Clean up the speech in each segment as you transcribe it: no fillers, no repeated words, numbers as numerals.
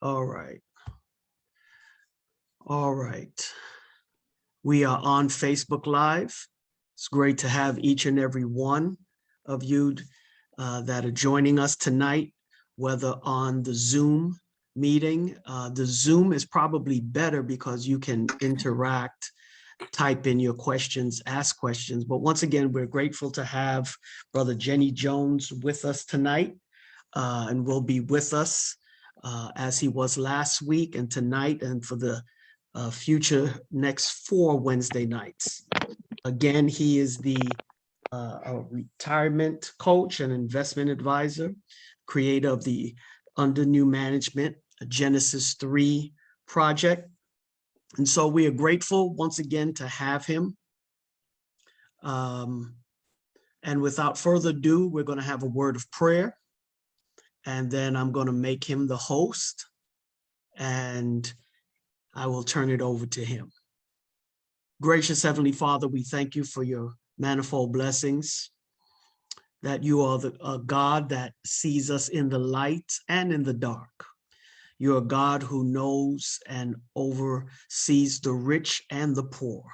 All right. All right. We are on Facebook Live. It's great to have each and every one of you that are joining us tonight, whether on the Zoom meeting. The Zoom is probably better because you can interact, type in your questions, ask questions. But once again, we're grateful to have Brother Jenny Jones with us tonight, and will be with us as he was last week and tonight and for the future next 4 Wednesday nights. Again, he is the a retirement coach and investment advisor, creator of the Under New Management Genesis 3 project. And so we are grateful once again to have him. And without further ado, we're going to have a word of prayer. And then I'm going to make him the host. And I will turn it over to him. Gracious Heavenly Father, we thank you for your manifold blessings, that you are a God that sees us in the light and in the dark. You're a God who knows and oversees the rich and the poor.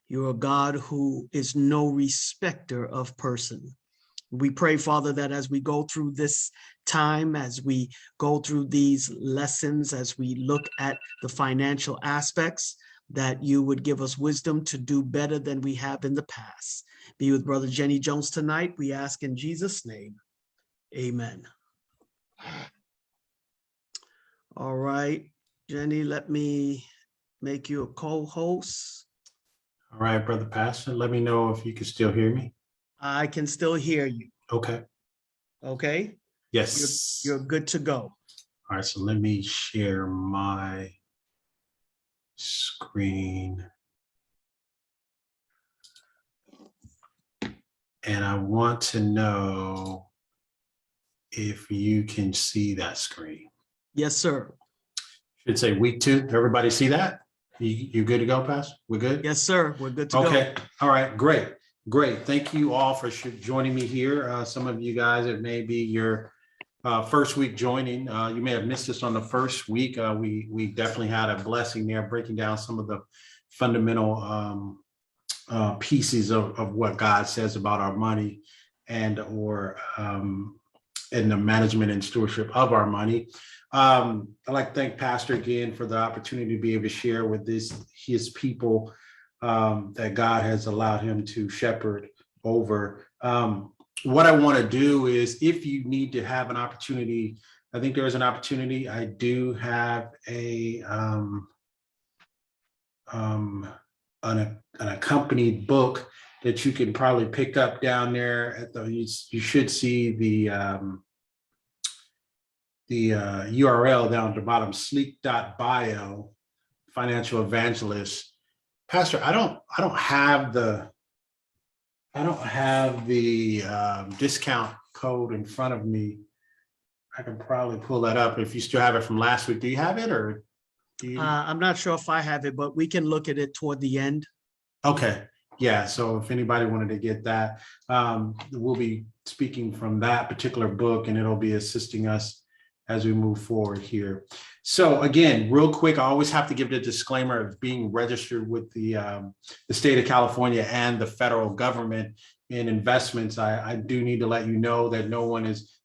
You're a God who is no respecter of person. We pray, Father, that as we go through this time, as we go through these lessons, as we look at the financial aspects, that you would give us wisdom to do better than we have in the past. Be with Brother Jenny Jones tonight, we ask in Jesus' name. Amen. All right, Jenny, let me make you a co-host. All right, Brother Pastor, let me know if you can still hear me. I can still hear you. Okay. Okay? Yes. You're good to go. All right, so let me share my screen. And I want to know if you can see that screen. Yes, sir. Should say week 2. Everybody see that? You good to go, Pastor? We're good? Yes, sir. We're good to go. Okay. All right. Great. Great. Thank you all for joining me here. Some of you guys, it may be your first week joining. You may have missed us on the first week. We definitely had a blessing there, breaking down some of the fundamental pieces of what God says about our money and the management and stewardship of our money. I'd like to thank Pastor again for the opportunity to be able to share with his people that God has allowed him to shepherd over. What I want to do is, if you need to have an opportunity, I think there's an opportunity. I do have an accompanied book that you can probably pick up down there at you should see the URL down at the bottom, sleek.bio, financial evangelist. Pastor, I don't have the discount code in front of me. I can probably pull that up if you still have it from last week. Do you have it, or do you? I'm not sure if I have it, but we can look at it toward the end. Okay. Yeah. So if anybody wanted to get that, we'll be speaking from that particular book, and it'll be assisting us as we move forward here. So again, real quick, I always have to give the disclaimer of being registered with the state of California and the federal government in investments. I do need to let you know that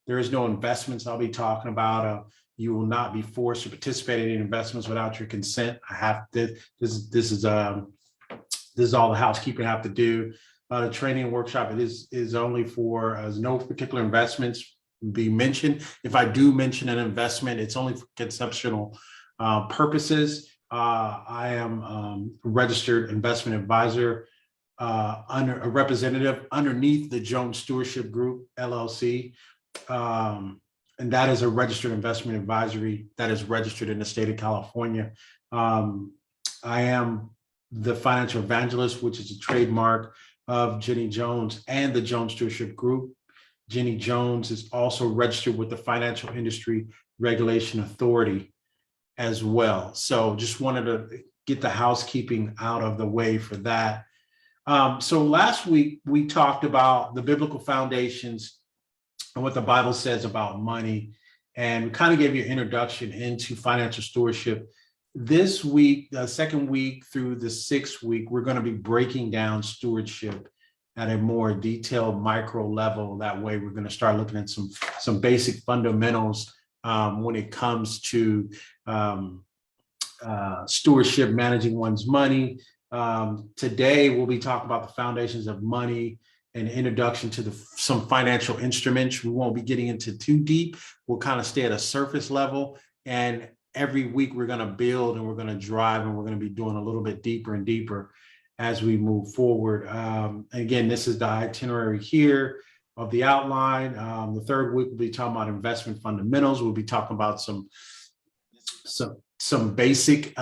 there is no investments I'll be talking about. You will not be forced to participate in investments without your consent. This is all the housekeeping I have to do. The training workshop, it is only for no particular investments be mentioned. If I do mention an investment, it's only for conceptual purposes. I am a registered investment advisor under a representative underneath the Jones Stewardship Group, LLC. And that is a registered investment advisory that is registered in the state of California. I am the financial evangelist, which is a trademark of Jenny Jones and the Jones Stewardship Group. Jenny Jones is also registered with the Financial Industry Regulation Authority as well. So just wanted to get the housekeeping out of the way for that. So last week we talked about the biblical foundations and what the Bible says about money and kind of gave you an introduction into financial stewardship. This week, the second week through the 6th week, we're going to be breaking down stewardship at a more detailed micro level. That way, we're going to start looking at some basic fundamentals when it comes to stewardship, managing one's money. Today, we'll be talking about the foundations of money and introduction to some financial instruments. We won't be getting into too deep. We'll kind of stay at a surface level. And every week we're going to build and we're going to drive and we're going to be doing a little bit deeper and deeper as we move forward. Again, this is the itinerary here of the outline. The 3rd week we'll be talking about investment fundamentals. We'll be talking about some basic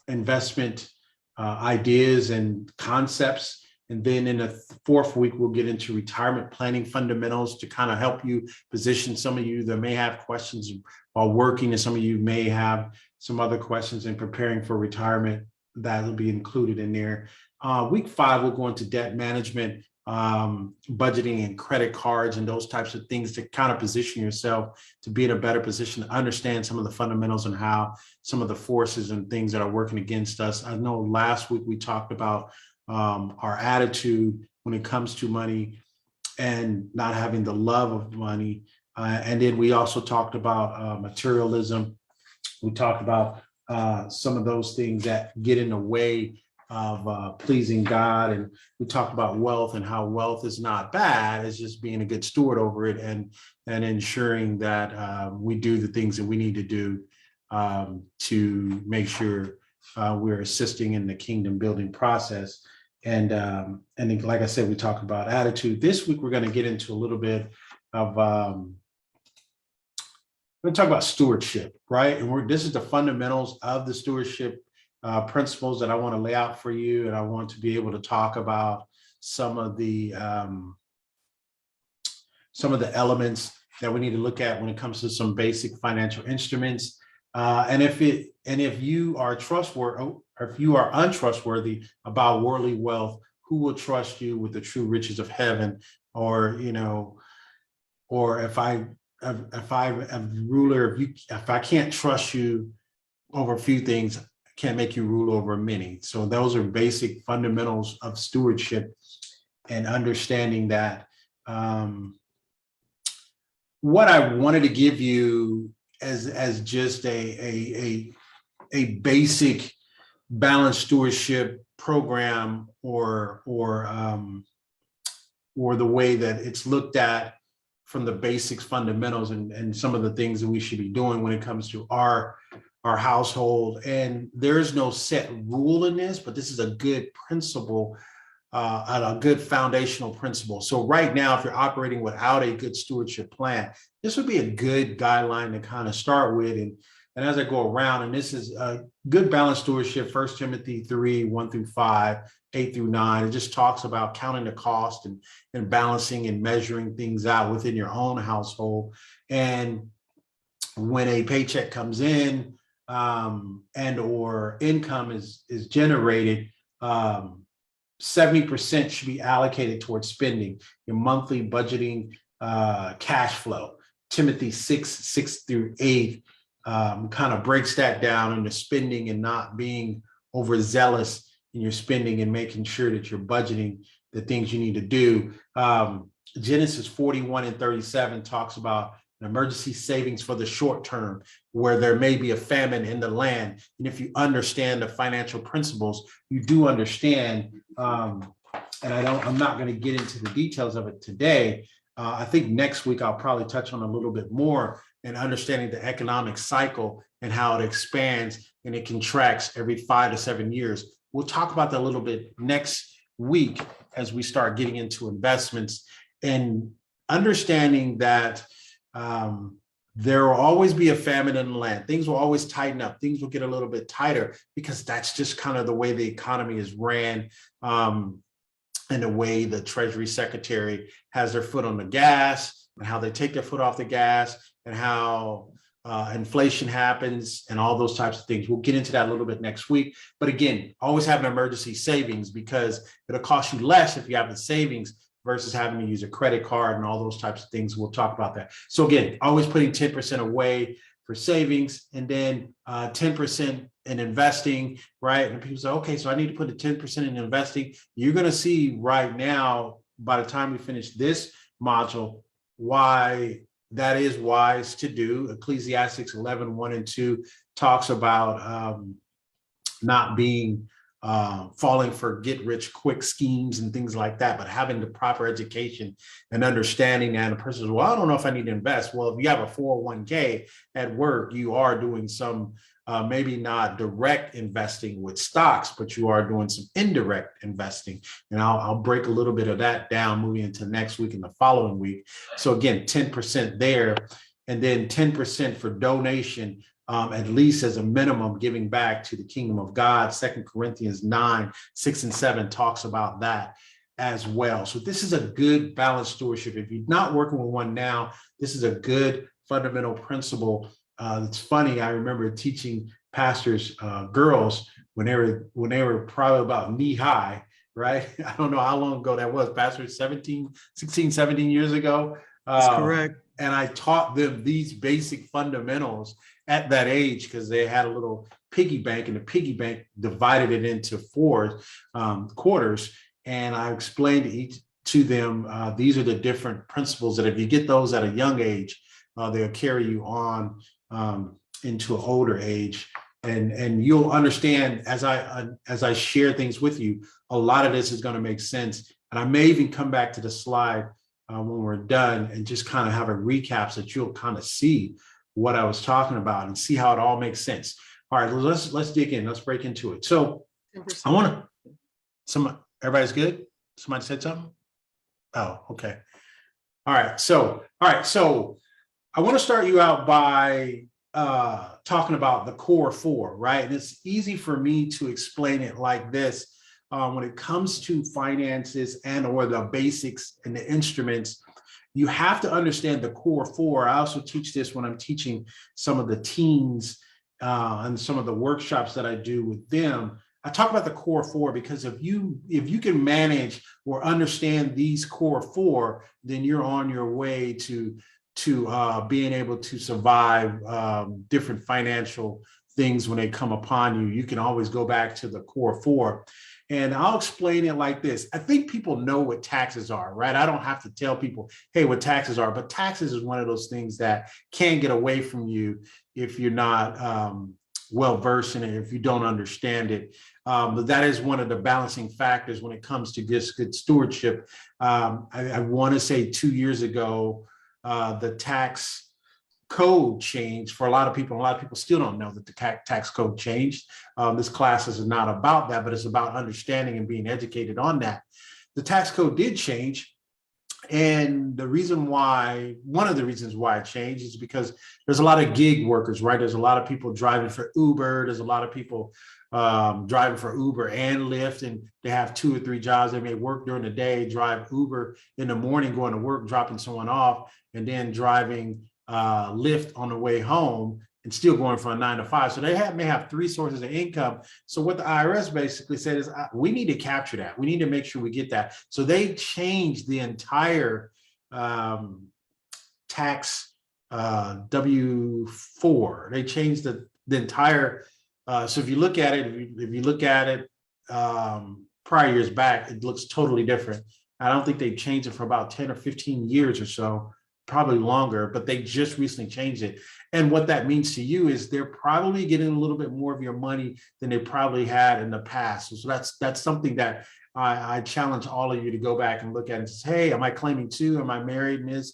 investment ideas and concepts. And then in the 4th week, we'll get into retirement planning fundamentals to kind of help you position some of you that may have questions while working, and some of you may have some other questions in preparing for retirement. That will be included in there. Week 5, we'll go into debt management, budgeting and credit cards and those types of things to kind of position yourself to be in a better position to understand some of the fundamentals and how some of the forces and things that are working against us. I know last week we talked about our attitude when it comes to money and not having the love of money. And then we also talked about materialism. We talked about some of those things that get in the way of pleasing God. And we talked about wealth and how wealth is not bad. It's just being a good steward over it and ensuring that we do the things that we need to do to make sure we're assisting in the kingdom building process. And like I said, we talked about attitude. This week, we're going to get into a little bit of, we're going to talk about stewardship, right? And this is the fundamentals of the stewardship principles that I want to lay out for you. And I want to be able to talk about some of the elements that we need to look at when it comes to some basic financial instruments. And if you are trustworthy, or if you are untrustworthy about worldly wealth, who will trust you with the true riches of heaven? Or, or if I'm a ruler, if I can't trust you over a few things, I can't make you rule over many. So those are basic fundamentals of stewardship and understanding that. What I wanted to give you as just a basic balanced stewardship program or the way that it's looked at from the basics, fundamentals, and some of the things that we should be doing when it comes to our household. And there's no set rule in this, but this is a good principle, a good foundational principle. So right now, if you're operating without a good stewardship plan, this would be a good guideline to kind of start with. And as I go around, and this is a good balanced stewardship, 1 Timothy 3, 1-5, 8-9, it just talks about counting the cost and balancing and measuring things out within your own household. And when a paycheck comes in and or income is generated, 70% should be allocated towards spending, your monthly budgeting cash flow. Timothy 6-8 kind of breaks that down into spending and not being overzealous in your spending and making sure that you're budgeting the things you need to do. Genesis 41-37 talks about an emergency savings for the short term where there may be a famine in the land. And if you understand the financial principles, you do understand, and I'm not going to get into the details of it today. I think next week I'll probably touch on a little bit more and understanding the economic cycle and how it expands and it contracts every 5 to 7 years. We'll talk about that a little bit next week as we start getting into investments and understanding that there will always be a famine in the land. Things will always tighten up. Things will get a little bit tighter because that's just kind of the way the economy is ran, and the way the Treasury Secretary has their foot on the gas and how they take their foot off the gas and how inflation happens and all those types of things. We'll get into that a little bit next week. But again, always have an emergency savings because it'll cost you less if you have the savings versus having to use a credit card and all those types of things. We'll talk about that. So again, always putting 10% away for savings, and then 10% in investing, right? And people say, okay, so I need to put a 10% in investing. You're going to see right now, by the time we finish this module, why that is wise to do. Ecclesiastes 11, 1 and 2 talks about not being falling for get rich quick schemes and things like that, but having the proper education and understanding. And a person says, well, I don't know if I need to invest. Well, if you have a 401k at work, you are doing some maybe not direct investing with stocks, but you are doing some indirect investing. And I'll break a little bit of that down moving into next week and the following week. So again, 10% there, and then 10% for donation, at least as a minimum, giving back to the kingdom of God. 2 Corinthians 9, 6 and 7 talks about that as well. So this is a good balanced stewardship. If you're not working with one now, this is a good fundamental principle. It's funny, I remember teaching pastors, girls, when they were probably about knee high, right? I don't know how long ago that was, pastor, 16, 17 years ago. That's correct. And I taught them these basic fundamentals at that age, because they had a little piggy bank, and the piggy bank divided it into four quarters. And I explained to them, these are the different principles that if you get those at a young age, they'll carry you on into an older age. And you'll understand as I share things with you, a lot of this is going to make sense. And I may even come back to the slide when we're done and just kind of have a recap so that you'll kind of see what I was talking about and see how it all makes sense. All right, let's dig in. Let's break into it. So I want to, everybody's good? Somebody said something? Oh, okay. All right. So I want to start you out by talking about the core four, right? And it's easy for me to explain it like this. When it comes to finances and or the basics and the instruments, you have to understand the core four. I also teach this when I'm teaching some of the teens and some of the workshops that I do with them. I talk about the core four because if you can manage or understand these core four, then you're on your way to being able to survive different financial things when they come upon you. You can always go back to the core four. And I'll explain it like this. I think people know what taxes are, right? I don't have to tell people, hey, what taxes are, but taxes is one of those things that can get away from you if you're not well-versed in it, if you don't understand it. But that is one of the balancing factors when it comes to good stewardship. I want to say 2 years ago, the tax code changed for a lot of people. A lot of people still don't know that the tax code changed. This class is not about that, but it's about understanding and being educated on that. The tax code did change. And one of the reasons why it changed is because there's a lot of gig workers, right? There's a lot of people driving for Uber. There's a lot of people driving for Uber and Lyft, and they have 2 or 3 jobs. They may work during the day, drive Uber in the morning, going to work, dropping someone off, and then driving Lyft on the way home and still going for a 9 to 5. So they may have 3 sources of income. So what the IRS basically said is we need to capture that. We need to make sure we get that. So they changed the entire tax W-4. They changed the entire. So if you look at it, prior years back, it looks totally different. I don't think they've changed it for about 10 or 15 years or so. Probably longer, but they just recently changed it. And what that means to you is they're probably getting a little bit more of your money than they probably had in the past. So that's something that I challenge all of you to go back and look at and say, hey, am I claiming 2? Am I married? And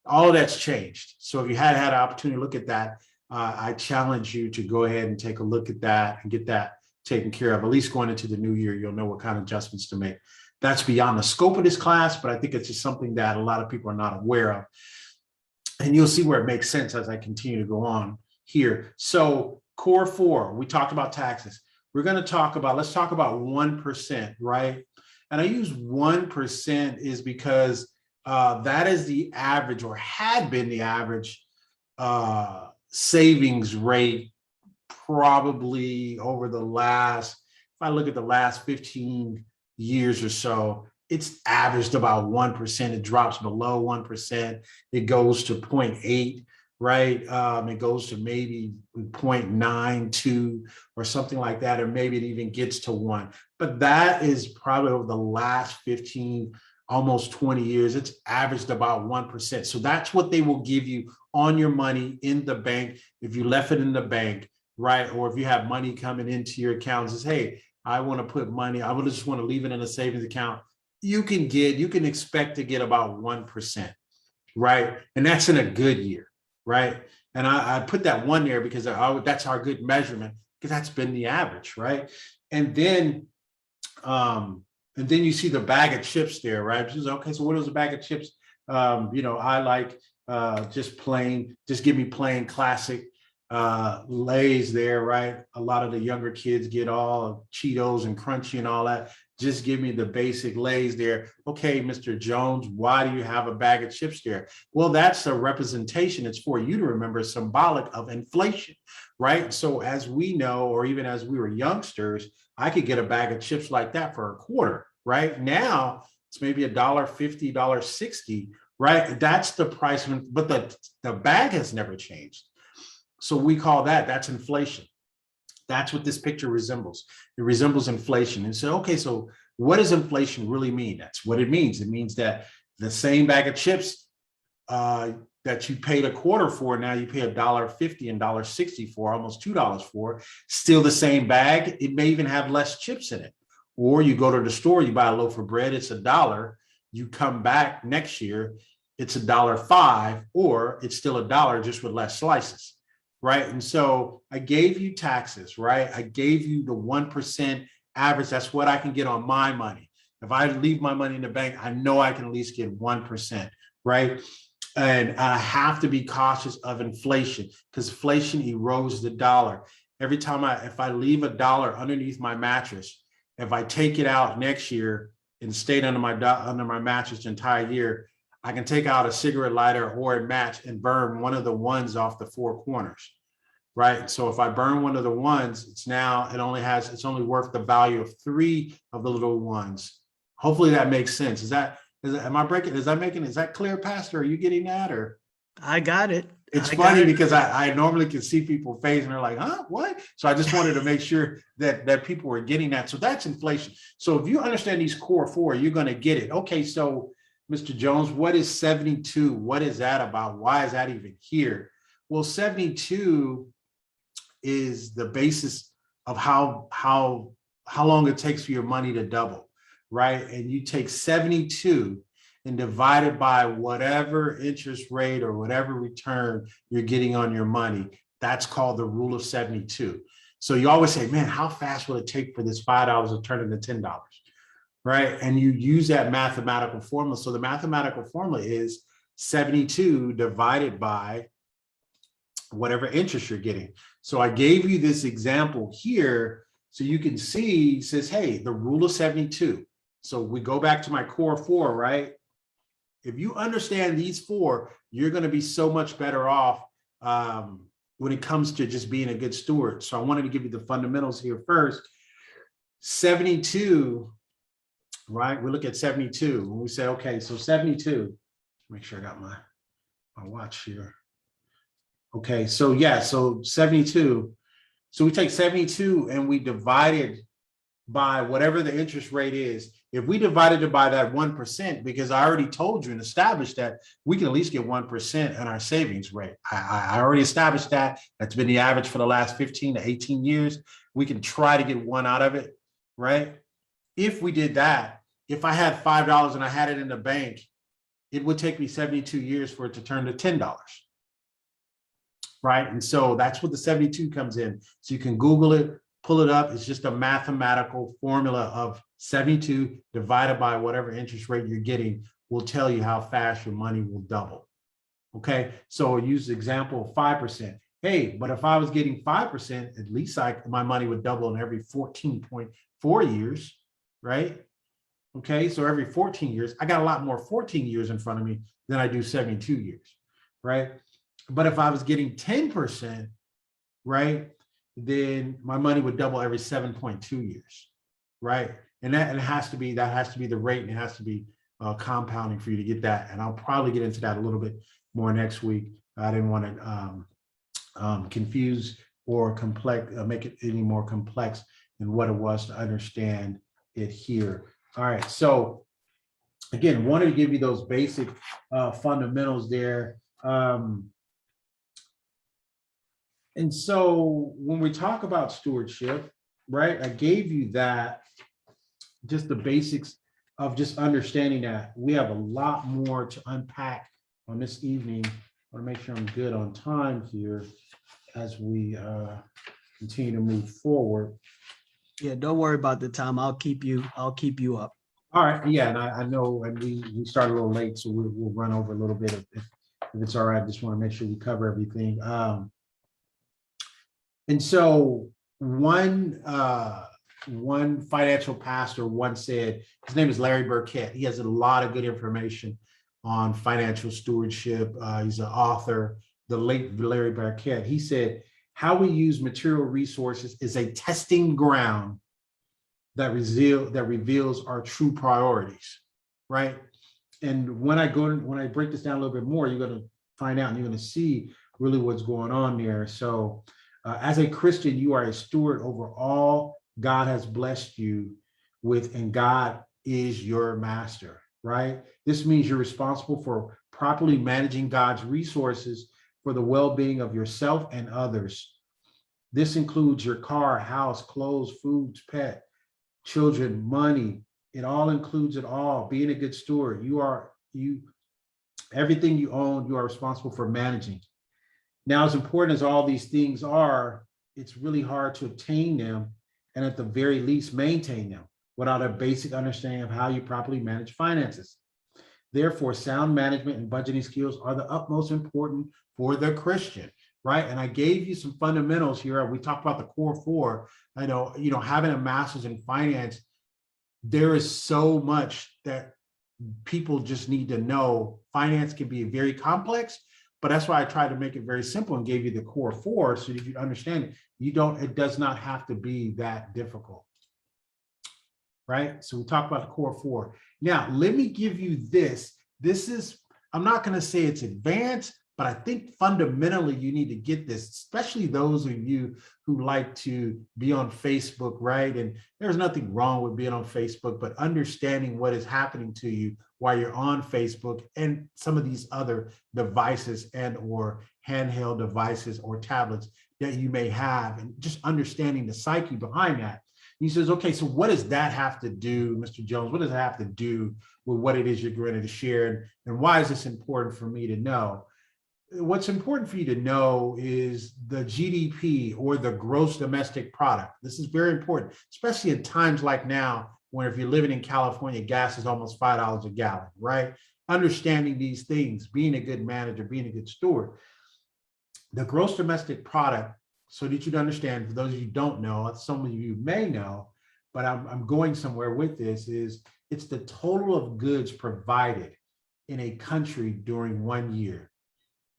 all of that's changed. So if you had an opportunity to look at that, I challenge you to go ahead and take a look at that and get that taken care of. At least going into the new year, you'll know what kind of adjustments to make. That's beyond the scope of this class, but I think it's just something that a lot of people are not aware of. And you'll see where it makes sense as I continue to go on here. So core 4, we talked about taxes. Let's talk about 1%, right? And I use 1% is because that is the average, or had been the average savings rate probably over the last, if I look at the last 15 years or so, it's averaged about 1%. It drops below 1%. It goes to 0.8, right? It goes to maybe 0.92 or something like that, or maybe it even gets to 1. But that is probably over the last 15, almost 20 years. It's averaged about 1%. So that's what they will give you on your money in the bank if you left it in the bank, right? Or if you have money coming into your account, says, hey, I want to put money, I would just want to leave it in a savings account. You can expect to get about 1%, right? And that's in a good year, right? And I put that 1 there because that's our good measurement, because that's been the average, right? And then you see the bag of chips there, right? She's okay, so what is a bag of chips? I like just give me plain classic Lay's there, right? A lot of the younger kids get all Cheetos and Crunchy and all that. Just give me the basic Lay's there. Okay, Mr. Jones, why do you have a bag of chips there? Well, that's a representation. It's for you to remember, symbolic of inflation, right? So as we know, or even as we were youngsters, I could get a bag of chips like that for a quarter, right? Now it's maybe $1.50, $1.60, right? That's the price, but the bag has never changed. So we call that's inflation. That's what this picture resembles. It resembles inflation. And so, okay, so what does inflation really mean? That's what it means. It means that the same bag of chips that you paid a quarter for, now you pay $1.50 and $1.60 for, almost $2 for, still the same bag. It may even have less chips in it. Or you go to the store, you buy a loaf of bread, it's $1. You come back next year, it's $1.05, or it's still $1, just with less slices. Right. And so I gave you taxes, right? I gave you the 1% average. That's what I can get on my money. If I leave my money in the bank, I know I can at least get 1%, right? And I have to be cautious of inflation, because inflation erodes the dollar. Every time if I leave $1 underneath my mattress, if I take it out next year and stayed under my mattress the entire year, I can take out a cigarette lighter or a match and burn one of the ones off the four corners, right? So if I burn one of the ones, it's only worth the value of 3 of the little ones. Hopefully that makes sense. Is that clear, Pastor? Are you getting that? Or I got it. It's funny because I normally can see people's face and they're like, huh, what? So I just wanted to make sure that people were getting that. So that's inflation. So if you understand these core 4, you're going to get it. Okay, so Mr. Jones, what is 72? What is that about? Why is that even here? Well, 72 is the basis of how long it takes for your money to double, right? And you take 72 and divide it by whatever interest rate or whatever return you're getting on your money. That's called the rule of 72. So you always say, man, how fast will it take for this $5 to turn into $10? Right? And you use that mathematical formula. So the mathematical formula is 72 divided by whatever interest you're getting. So I gave you this example here so you can see, it says, hey, the rule of 72. So we go back to my core 4, right? If you understand these 4, you're going to be so much better off when it comes to just being a good steward. So I wanted to give you the fundamentals here first. 72, right? We look at 72 and we say, okay, so 72, make sure I got my watch here. Okay, so yeah, so 72. So we take 72 and we divide it by whatever the interest rate is. If we divided it by that 1%, because I already told you and established that we can at least get 1% in our savings rate. I already established that. That's been the average for the last 15 to 18 years. We can try to get 1 out of it, right? If we did that, if I had $5 and I had it in the bank, it would take me 72 years for it to turn to $10. Right? And so that's what the 72 comes in. So you can Google it, pull it up. It's just a mathematical formula of 72 divided by whatever interest rate you're getting will tell you how fast your money will double. Okay, so use the example of 5%. Hey, but if I was getting 5%, at least my money would double in every 14.4 years, right? Okay, so every 14 years, I got a lot more 14 years in front of me than I do 72 years, right? But if I was getting 10%, right, then my money would double every 7.2 years, right? And that has to be the rate, and it has to be compounding for you to get that. And I'll probably get into that a little bit more next week. I didn't want to confuse or complex, make it any more complex than what it was to understand it here. All right, so again, wanted to give you those basic fundamentals there. And so when we talk about stewardship, right, I gave you that, just the basics of just understanding that. We have a lot more to unpack on this evening. I want to make sure I'm good on time here as we continue to move forward. Yeah, don't worry about the time. I'll keep you up. All right, yeah, and I know, and we started a little late, so we'll run over a little bit if it's all right. I just want to make sure we cover everything. And so one financial pastor once said, his name is Larry Burkett. He has a lot of good information on financial stewardship. He's an author, the late Larry Burkett. He said, how we use material resources is a testing ground that reveals our true priorities, right? And when I break this down a little bit more, you're going to find out and you're going to see really what's going on there. So as a Christian, you are a steward over all God has blessed you with, and God is your master, right? This means you're responsible for properly managing God's resources for the well-being of yourself and others. This includes your car, house, clothes, foods, pet, children, money. It all includes it all. Being a good steward, everything you own, you are responsible for managing. Now, as important as all these things are, it's really hard to obtain them and at the very least maintain them without a basic understanding of how you properly manage finances. Therefore, sound management and budgeting skills are the utmost important for the Christian, right? And I gave you some fundamentals here. We talked about the core four. I know, having a master's in finance, there is so much that people just need to know. Finance can be very complex, but that's why I tried to make it very simple and gave you the core four so that you understand it. It does not have to be that difficult, right? So we talked about the core four. Now, let me give you this. This is, I'm not going to say it's advanced, but I think fundamentally you need to get this, especially those of you who like to be on Facebook, right? And there's nothing wrong with being on Facebook, but understanding what is happening to you while you're on Facebook and some of these other devices and or handheld devices or tablets that you may have, and just understanding the psyche behind that. He says, okay, so what does that have to do, Mr. Jones? What does it have to do with what it is you're going to share? And why is this important for me to know? What's important for you to know is the GDP, or the gross domestic product. This is very important, especially in times like now, when if you're living in California, gas is almost $5 a gallon, right? Understanding these things, being a good manager, being a good steward. The gross domestic product, so that you'd understand, for those of you who don't know, some of you may know, but I'm going somewhere with this, is it's the total of goods provided in a country during 1 year.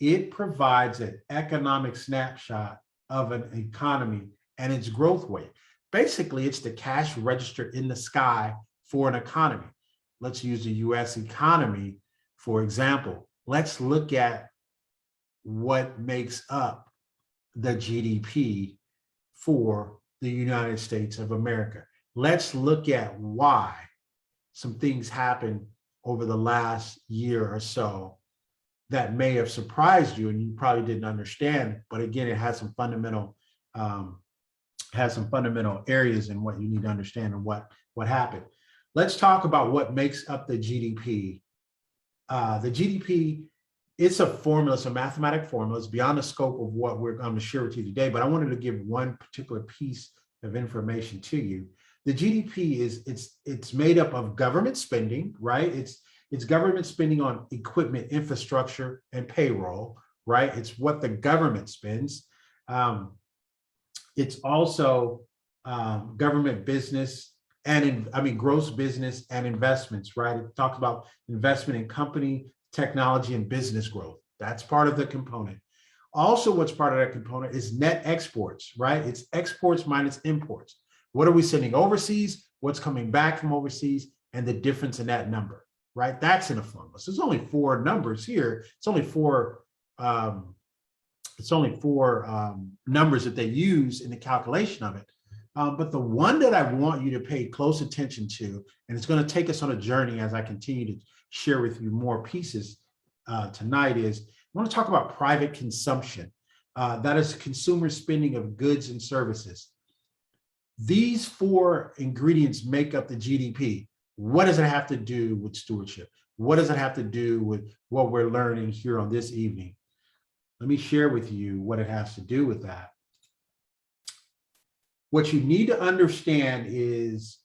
It provides an economic snapshot of an economy and its growth rate. Basically, it's the cash register in the sky for an economy. Let's use the US economy, for example. Let's look at what makes up the GDP for the United States of America. Let's look at why some things happened over the last year or so that may have surprised you and you probably didn't understand. But again, it has some fundamental areas in what you need to understand and what happened. Let's talk about what makes up the GDP. The GDP, it's a formula, it's a mathematic formula. It's beyond the scope of what we're going to share with you today, but I wanted to give one particular piece of information to you. The GDP it's made up of government spending, right? It's government spending on equipment, infrastructure, and payroll, right? It's what the government spends. It's also government business gross business and investments, right? It talks about investment in company, technology, and business growth. That's part of the component. Also, what's part of that component is net exports, right? It's exports minus imports. What are we sending overseas? what's coming back from overseas, and the difference in that number, right? That's in a formula. So it's only four numbers here. It's only four numbers that they use in the calculation of it. But the one that I want you to pay close attention to, and it's going to take us on a journey as I continue to share with you more pieces tonight, is I want to talk about private consumption. That is consumer spending of goods and services. These four ingredients make up the GDP. What does it have to do with stewardship? What does it have to do with what we're learning here on this evening? Let me share with you what it has to do with that. What you need to understand is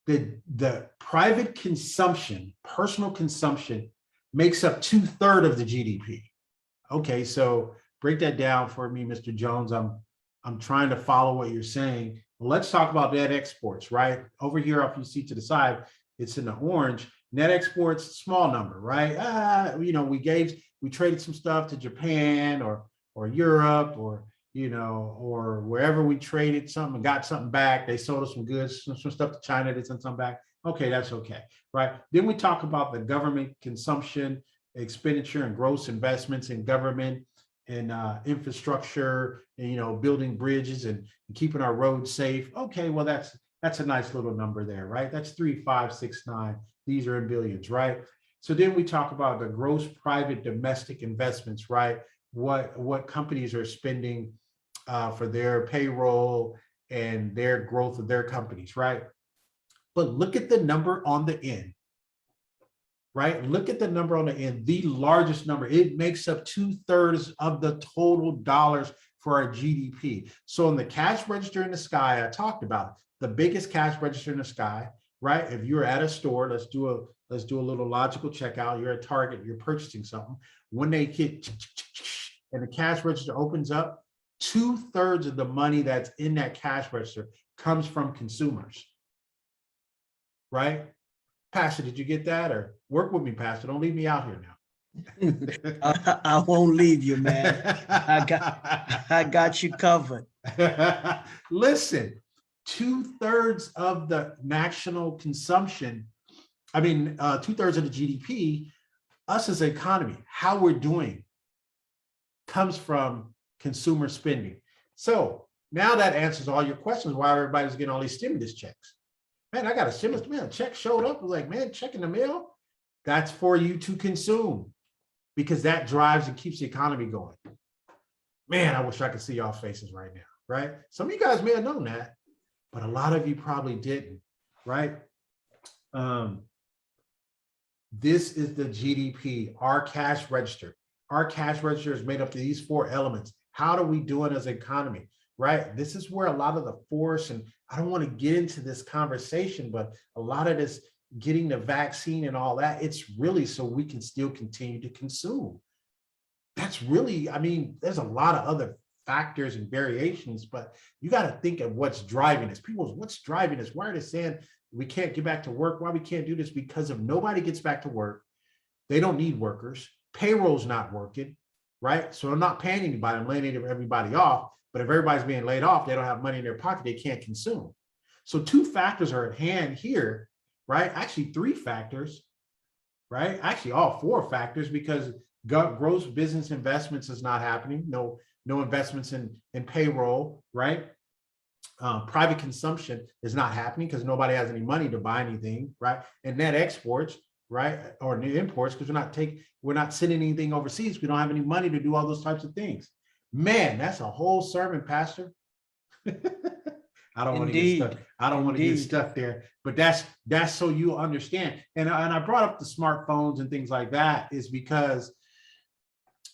that the private consumption, personal consumption, makes up 2/3 of the GDP. Okay, so break that down for me, Mr. Jones. I'm trying to follow what you're saying. Let's talk about net exports, right? Over here, if you see to the side, it's in the orange. Net exports, small number, right? We traded some stuff to Japan or Europe or wherever we traded something and got something back. They sold us some goods, some stuff to China, they sent something back. Okay, that's okay, right? Then we talk about the government consumption, expenditure, and gross investments in government and infrastructure, and building bridges and keeping our roads safe. Okay, well that's a nice little number there, right? That's 3, 5, 6, 9. These are in billions, right? So then we talk about the gross private domestic investments, right? What companies are spending for their payroll and their growth of their companies, right? But look at the number on the end, right? Look at the number on the end, the largest number. It makes up 2/3 of the total dollars for our GDP. So in the cash register in the sky, I talked about it, the biggest cash register in the sky, right? If you're at a store, let's do a little logical checkout. You're at Target, you're purchasing something. When they hit and the cash register opens up, 2/3 of the money that's in that cash register comes from consumers, right? Pastor, did you get that? Or work with me, Pastor. Don't leave me out here now. I won't leave you, man. I got you covered. Listen, 2/3 of the national consumption, 2/3 of the GDP, us as an economy, how we're doing, comes from consumer spending. So now that answers all your questions, why everybody's getting all these stimulus checks. Man, I got a stimulus, man, a check showed up. I was like, man, check in the mail. That's for you to consume because that drives and keeps the economy going. Man, I wish I could see y'all faces right now, right? Some of you guys may have known that, but a lot of you probably didn't, right? This is the GDP, our cash register. Our cash register is made up of these four elements. How do we do it as an economy, right? This is where a lot of the force, and I don't want to get into this conversation, but a lot of this getting the vaccine and all that, it's really so we can still continue to consume. That's really, there's a lot of other factors and variations, but you got to think of what's driving this. What's driving this? Why are they saying we can't get back to work? Why we can't do this? Because if nobody gets back to work, they don't need workers. Payroll's not working, right? So I'm not paying anybody. I'm laying everybody off. But if everybody's being laid off, they don't have money in their pocket. They can't consume. So two factors are at hand here, right? Actually, three factors, right? Actually, all four factors, because gross business investments is not happening. No investments in payroll, right? Private consumption is not happening because nobody has any money to buy anything, right? And net exports, right? Or new imports, because we're not sending anything overseas. We don't have any money to do all those types of things. Man, that's a whole sermon, Pastor. I don't want to get stuck. I don't want to get stuck there, but that's so you understand. And I brought up the smartphones and things like that is because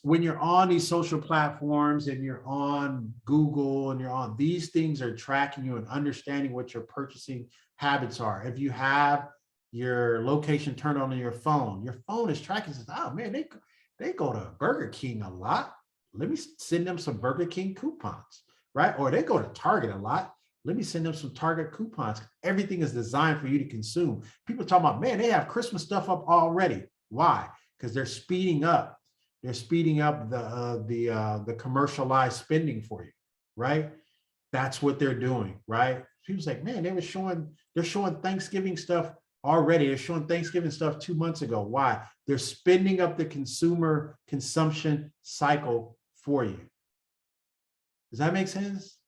when you're on these social platforms and you're on Google and you're on, these things are tracking you and understanding what your purchasing habits are. If you have your location turned on your phone is tracking, says, oh man, they go to Burger King a lot. Let me send them some Burger King coupons, right? Or they go to Target a lot. Let me send them some Target coupons. Everything is designed for you to consume. People talking about, man, they have Christmas stuff up already. Why? Because they're speeding up. They're speeding up the commercialized spending for you, right? That's what they're doing, right? People say, man, they're showing Thanksgiving stuff already. They're showing Thanksgiving stuff 2 months ago. Why? They're spinning up the consumer consumption cycle for you. Does that make sense?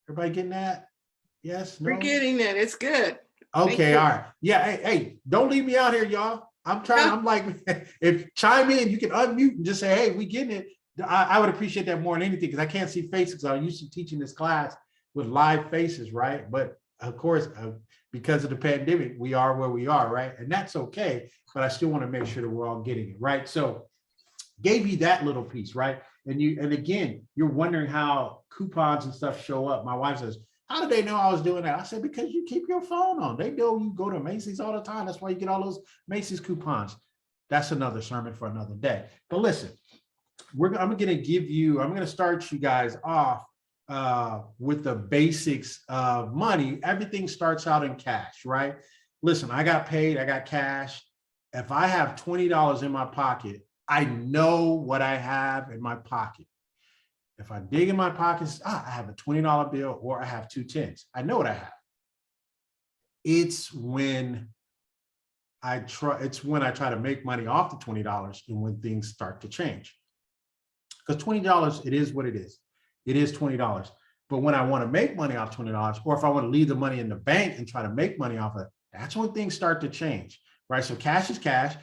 Everybody getting that? Yes, no? We're getting it. It's good. Okay, all right. Yeah, hey, don't leave me out here, y'all. I'm like, if chime in, you can unmute and just say, hey, we getting it. I would appreciate that more than anything because I can't see faces. I'm used to teaching this class with live faces, right? But of course, because of the pandemic, we are where we are, right? And that's okay, but I still want to make sure that we're all getting it, right? So gave you that little piece, right? And again, you're wondering how coupons and stuff show up. My wife says, how did they know I was doing that? I said, because you keep your phone on. They know you go to Macy's all the time. That's why you get all those Macy's coupons. That's another sermon for another day. But listen, I'm going to start you guys off with the basics of money. Everything starts out in cash, right? Listen, I got paid, I got cash. If I have $20 in my pocket, I know what I have in my pocket. If I dig in my pockets, I have a $20 bill or I have 2 10s. I know what I have. It's when I try to make money off the $20 and when things start to change. Because $20, it is what it is. It is $20. But when I want to make money off $20, or if I want to leave the money in the bank and try to make money off of it, that's when things start to change, right? So cash is cash.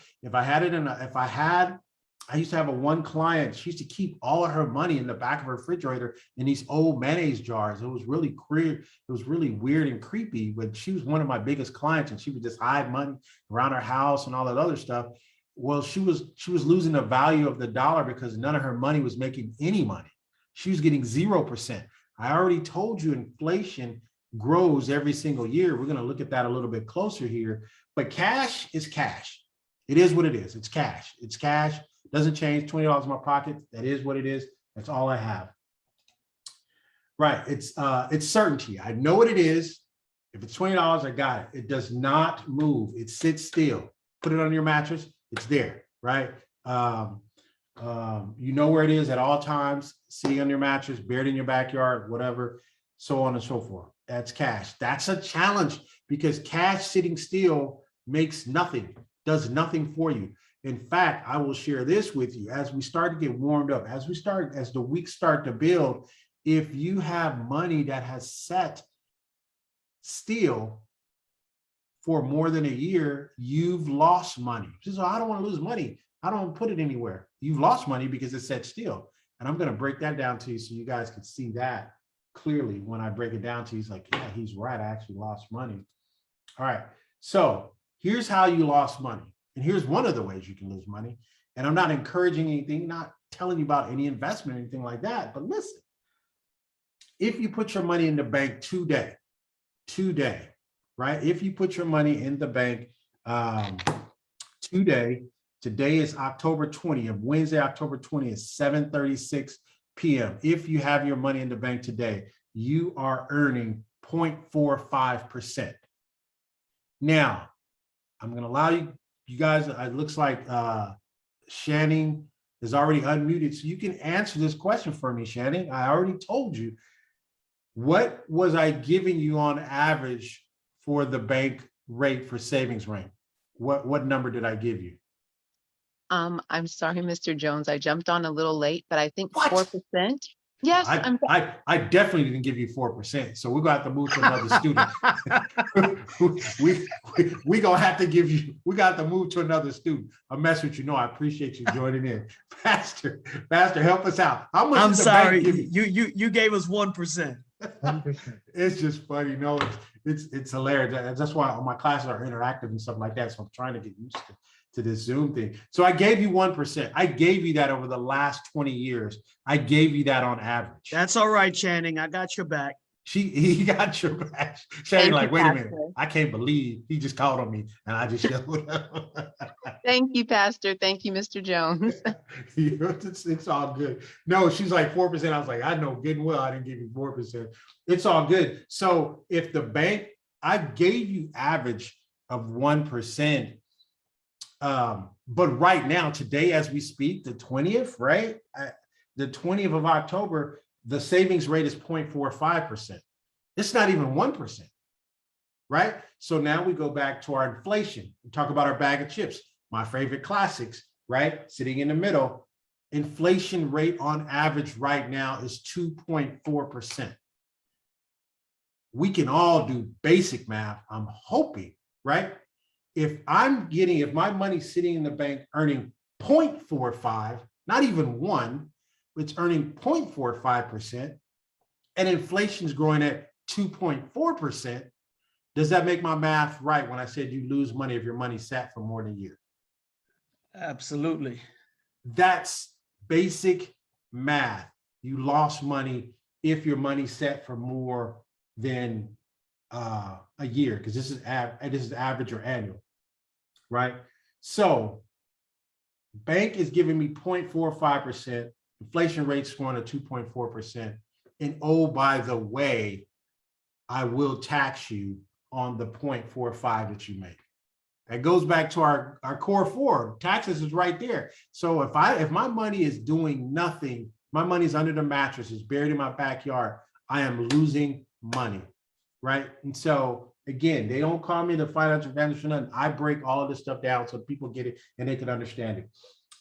I used to have one client, she used to keep all of her money in the back of her refrigerator in these old mayonnaise jars. It was really weird. It was really weird and creepy, but she was one of my biggest clients and she would just hide money around her house and all that other stuff. Well, she was losing the value of the dollar because none of her money was making any money. She was getting 0%. I already told you inflation grows every single year. We're going to look at that a little bit closer here, but cash is cash. It is what it is. It's cash. It's cash. Doesn't change. $20 in my pocket. That is what it is. That's all I have. Right. It's certainty. I know what it is. If it's $20, I got it. It does not move. It sits still. Put it on your mattress. It's there. Right. You know where it is at all times. Sitting on your mattress, buried in your backyard, whatever, so on and so forth. That's cash. That's a challenge because cash sitting still makes nothing, does nothing for you. In fact, I will share this with you as we start to get warmed up, as the weeks start to build. If you have money that has sat still for more than a year, you've lost money. So I don't want to lose money. I don't put it anywhere. You've lost money because it's sat still. And I'm going to break that down to you so you guys can see that clearly when I break it down to you. He's like, yeah, he's right. I actually lost money. All right. So here's how you lost money. And here's one of the ways you can lose money. And I'm not encouraging anything, not telling you about any investment or anything like that. But listen, if you put your money in the bank today, right? If you put your money in the bank today is October 20th, Wednesday, October 20th, 7:36 p.m. If you have your money in the bank today, you are earning 0.45%. Now, I'm going to allow you guys, it looks like Shannon is already unmuted, so you can answer this question for me, Shannon. I already told you, what was I giving you on average for the bank rate for savings rate? What number did I give you? I'm sorry, Mr. Jones, I jumped on a little late, but I think What? 4%. Yes, I definitely didn't give you 4%. So we're gonna have to move to another student. we gonna have to give you. We got to move to another student. I mess with you. No, I appreciate you joining in, Pastor. Help us out. How much? I'm is the sorry, bank giving? you gave us 1%. 1%. It's just funny. No, it's hilarious. That's why all my classes are interactive and stuff like that. So I'm trying to get used to this Zoom thing. So I gave you 1%. I gave you that over the last 20 years. I gave you that on average. That's all right, Channing. I got your back. He got your back. Shane, like, you, wait a minute. Pastor. I can't believe he just called on me and I just showed up. Thank you, Pastor. Thank you, Mr. Jones. It's all good. No, she's like 4%. I was like, I know good and well I didn't give you 4%. It's all good. So if the bank, I gave you average of 1%. But right now, today, as we speak, the 20th, right? The 20th of October, the savings rate is 0.45%. It's not even 1%, right? So now we go back to our inflation. We talk about our bag of chips, my favorite classics, right? Sitting in the middle. Inflation rate on average right now is 2.4%. We can all do basic math, I'm hoping, right? If my money's sitting in the bank earning 0.45, not even one, it's earning 0.45%, and inflation is growing at 2.4%, does that make my math right when I said you lose money if your money sat for more than a year? Absolutely. That's basic math. You lost money if your money sat for more than a year, because this is average or annual, right? So bank is giving me 0.45%, inflation rate's going to 2.4%. And oh, by the way, I will tax you on the 0.45 that you make. That goes back to our core four. Taxes is right there. So if my money is doing nothing, my money's under the mattress, it's buried in my backyard, I am losing money, right? And so again, they don't call me the financial evangelist for nothing. I break all of this stuff down so people get it and they can understand it.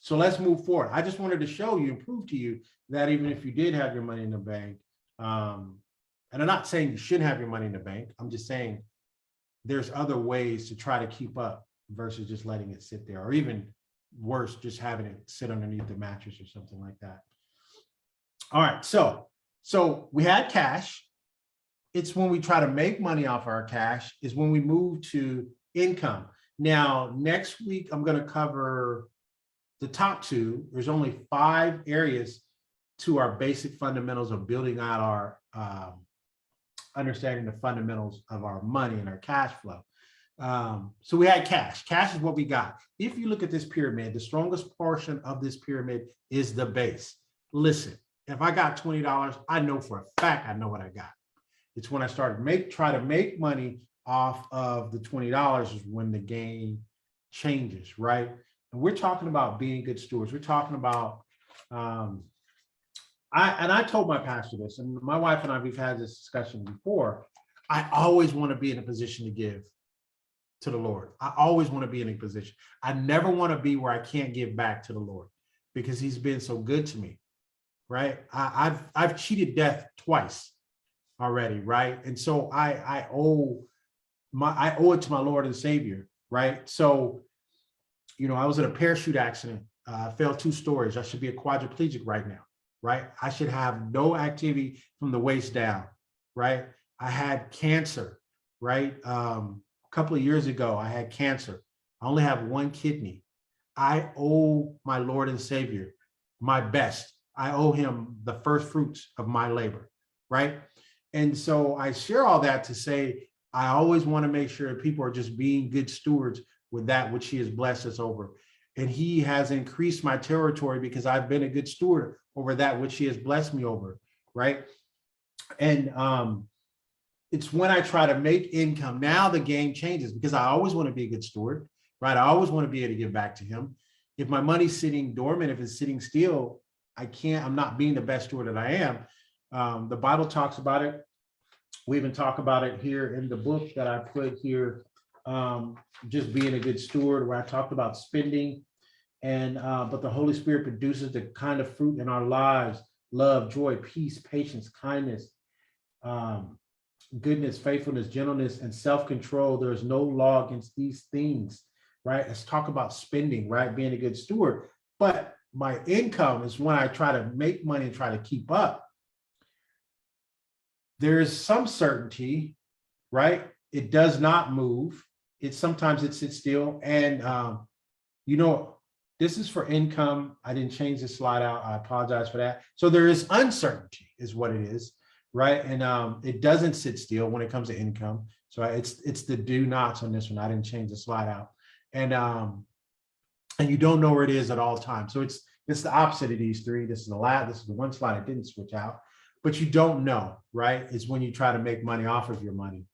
So let's move forward. I just wanted to show you and prove to you that even if you did have your money in the bank, and I'm not saying you shouldn't have your money in the bank, I'm just saying there's other ways to try to keep up versus just letting it sit there, or even worse, just having it sit underneath the mattress or something like that. All right, so we had cash. It's when we try to make money off our cash is when we move to income. Now, next week, I'm going to cover the top two. There's only 5 areas to our basic fundamentals of building out our understanding the fundamentals of our money and our cash flow. So we had cash. Cash is what we got. If you look at this pyramid, the strongest portion of this pyramid is the base. Listen, if I got $20, I know for a fact I know what I got. It's when I started try to make money off of the $20 is when the game changes, right? And we're talking about being good stewards. We're talking about I told my pastor this, and my wife and I, we've had this discussion before. I always want to be in a position to give to the Lord. I always want to be in a position. I never want to be where I can't give back to the Lord because he's been so good to me, right? I've cheated death twice already, right? And so I owe it to my Lord and Savior, right? So, I was in a parachute accident. I fell 2 stories. I should be a quadriplegic right now, right? I should have no activity from the waist down, right? I had cancer, right? A couple of years ago, I had cancer. I only have 1 kidney. I owe my Lord and Savior my best. I owe him the first fruits of my labor, right? And so I share all that to say, I always want to make sure people are just being good stewards with that which he has blessed us over. And he has increased my territory because I've been a good steward over that which he has blessed me over, right? And it's when I try to make income. Now the game changes because I always want to be a good steward, right? I always want to be able to give back to him. If my money's sitting dormant, if it's sitting still, I'm not being the best steward that I am. The Bible talks about it. We even talk about it here in the book that I put here, just being a good steward, where I talked about spending. And but the Holy Spirit produces the kind of fruit in our lives: love, joy, peace, patience, kindness, goodness, faithfulness, gentleness, and self-control. There's no law against these things, right? Let's talk about spending, right? Being a good steward. But my income is when I try to make money and try to keep up. There is some certainty, right? It does not move. Sometimes it sits still. And, this is for income. I didn't change the slide out. I apologize for that. So there is uncertainty is what it is, right? And it doesn't sit still when it comes to income. So it's the do nots on this one. I didn't change the slide out. And you don't know where it is at all times. So it's the opposite of these 3. This is the one slide I didn't switch out. But you don't know, right? It's when you try to make money off of your money.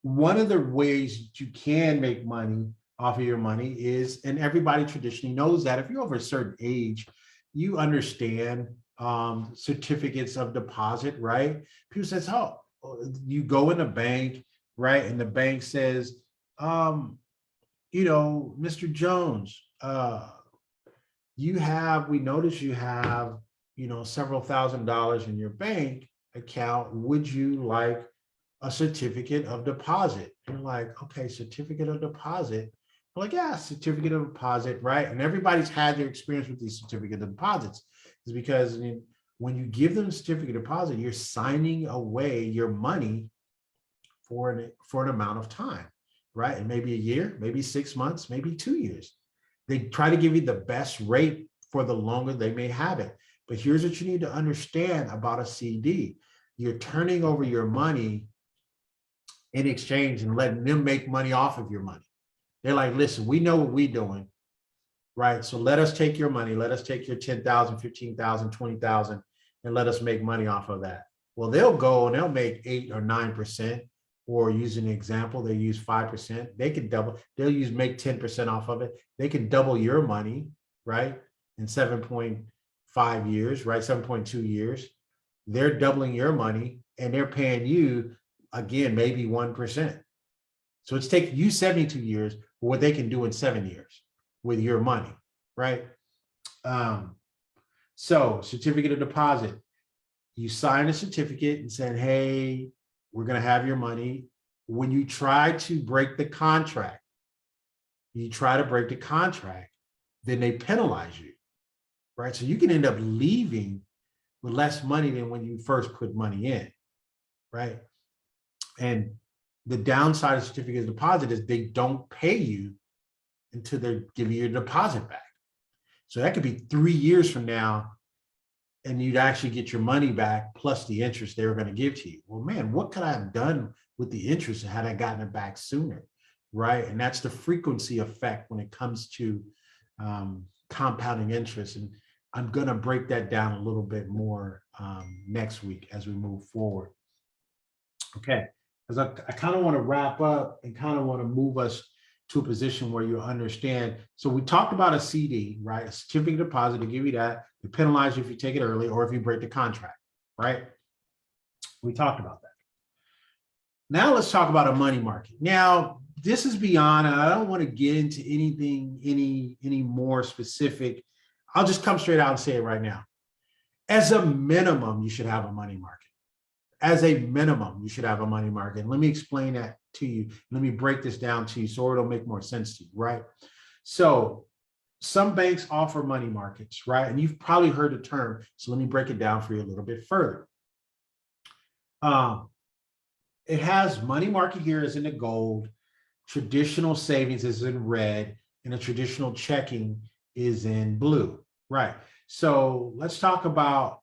One of the ways you can make money off of your money is, and everybody traditionally knows that if you're over a certain age, you understand certificates of deposit, right? People says, oh, you go in the bank, right? And the bank says, Mr. Jones, we notice you have, several $1,000s in your bank account. Would you like a certificate of deposit? And you're like, okay, certificate of deposit. I'm like, yeah, certificate of deposit, right? And everybody's had their experience with these certificate of deposits. Is because when you give them a certificate of deposit, you're signing away your money for an amount of time, right? And maybe a year, maybe 6 months, maybe 2 years. They try to give you the best rate for the longer they may have it. But here's what you need to understand about a CD. You're turning over your money in exchange and letting them make money off of your money. They're like, listen, we know what we're doing, right? So let us take your money. Let us take your 10,000, 15,000, 20,000, and let us make money off of that. Well, they'll go and they'll make 8 or 9%, or using an example, they use 5%. They can double, make 10% off of it. They can double your money, right? In 7.5 years, right? 7.2 years. They're doubling your money and they're paying you, again, maybe 1%. So it's taking you 72 years for what they can do in 7 years with your money, right? So certificate of deposit, you sign a certificate and said, hey, we're going to have your money. When you try to break the contract, then they penalize you, right? So you can end up leaving with less money than when you first put money in, right? And the downside of certificate of deposit is they don't pay you until they're giving you your deposit back. So that could be 3 years from now, and you'd actually get your money back plus the interest they were going to give to you. Well, man, what could I have done with the interest had I gotten it back sooner, right? And that's the frequency effect when it comes to compounding interest. And I'm going to break that down a little bit more next week as we move forward. Okay, because I kind of want to wrap up and kind of want to move us to a position where you understand. So we talked about a CD, right? A certificate of deposit, to give you that. They penalize you if you take it early or if you break the contract, right? We talked about that. Now let's talk about a money market. Now, this is beyond, and I don't want to get into anything, any more specific. I'll just come straight out and say it right now. As a minimum, you should have a money market. As a minimum, you should have a money market. And let me explain that to you. Let me break this down to you so it'll make more sense to you, right? So some banks offer money markets, right? And you've probably heard the term. So let me break it down for you a little bit further. It has money market here is in the gold, traditional savings is in red, and a traditional checking is in blue, right? So let's talk about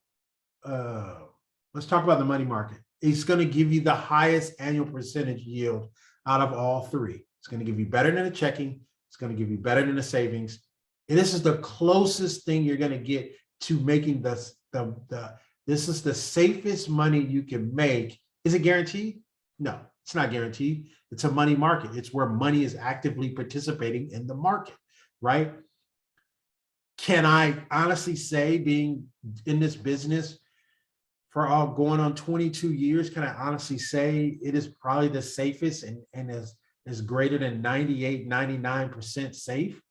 the money market. It's going to give you the highest annual percentage yield out of all three. It's going to give you better than a checking. It's going to give you better than a savings. And this is the closest thing you're going to get to making this is the safest money you can make. Is it guaranteed? No, it's not guaranteed. It's a money market. It's where money is actively participating in the market, right? Can I honestly say, being in this business for all going on 22 years, can I honestly say it is probably the safest and is greater than 98, 99% safe?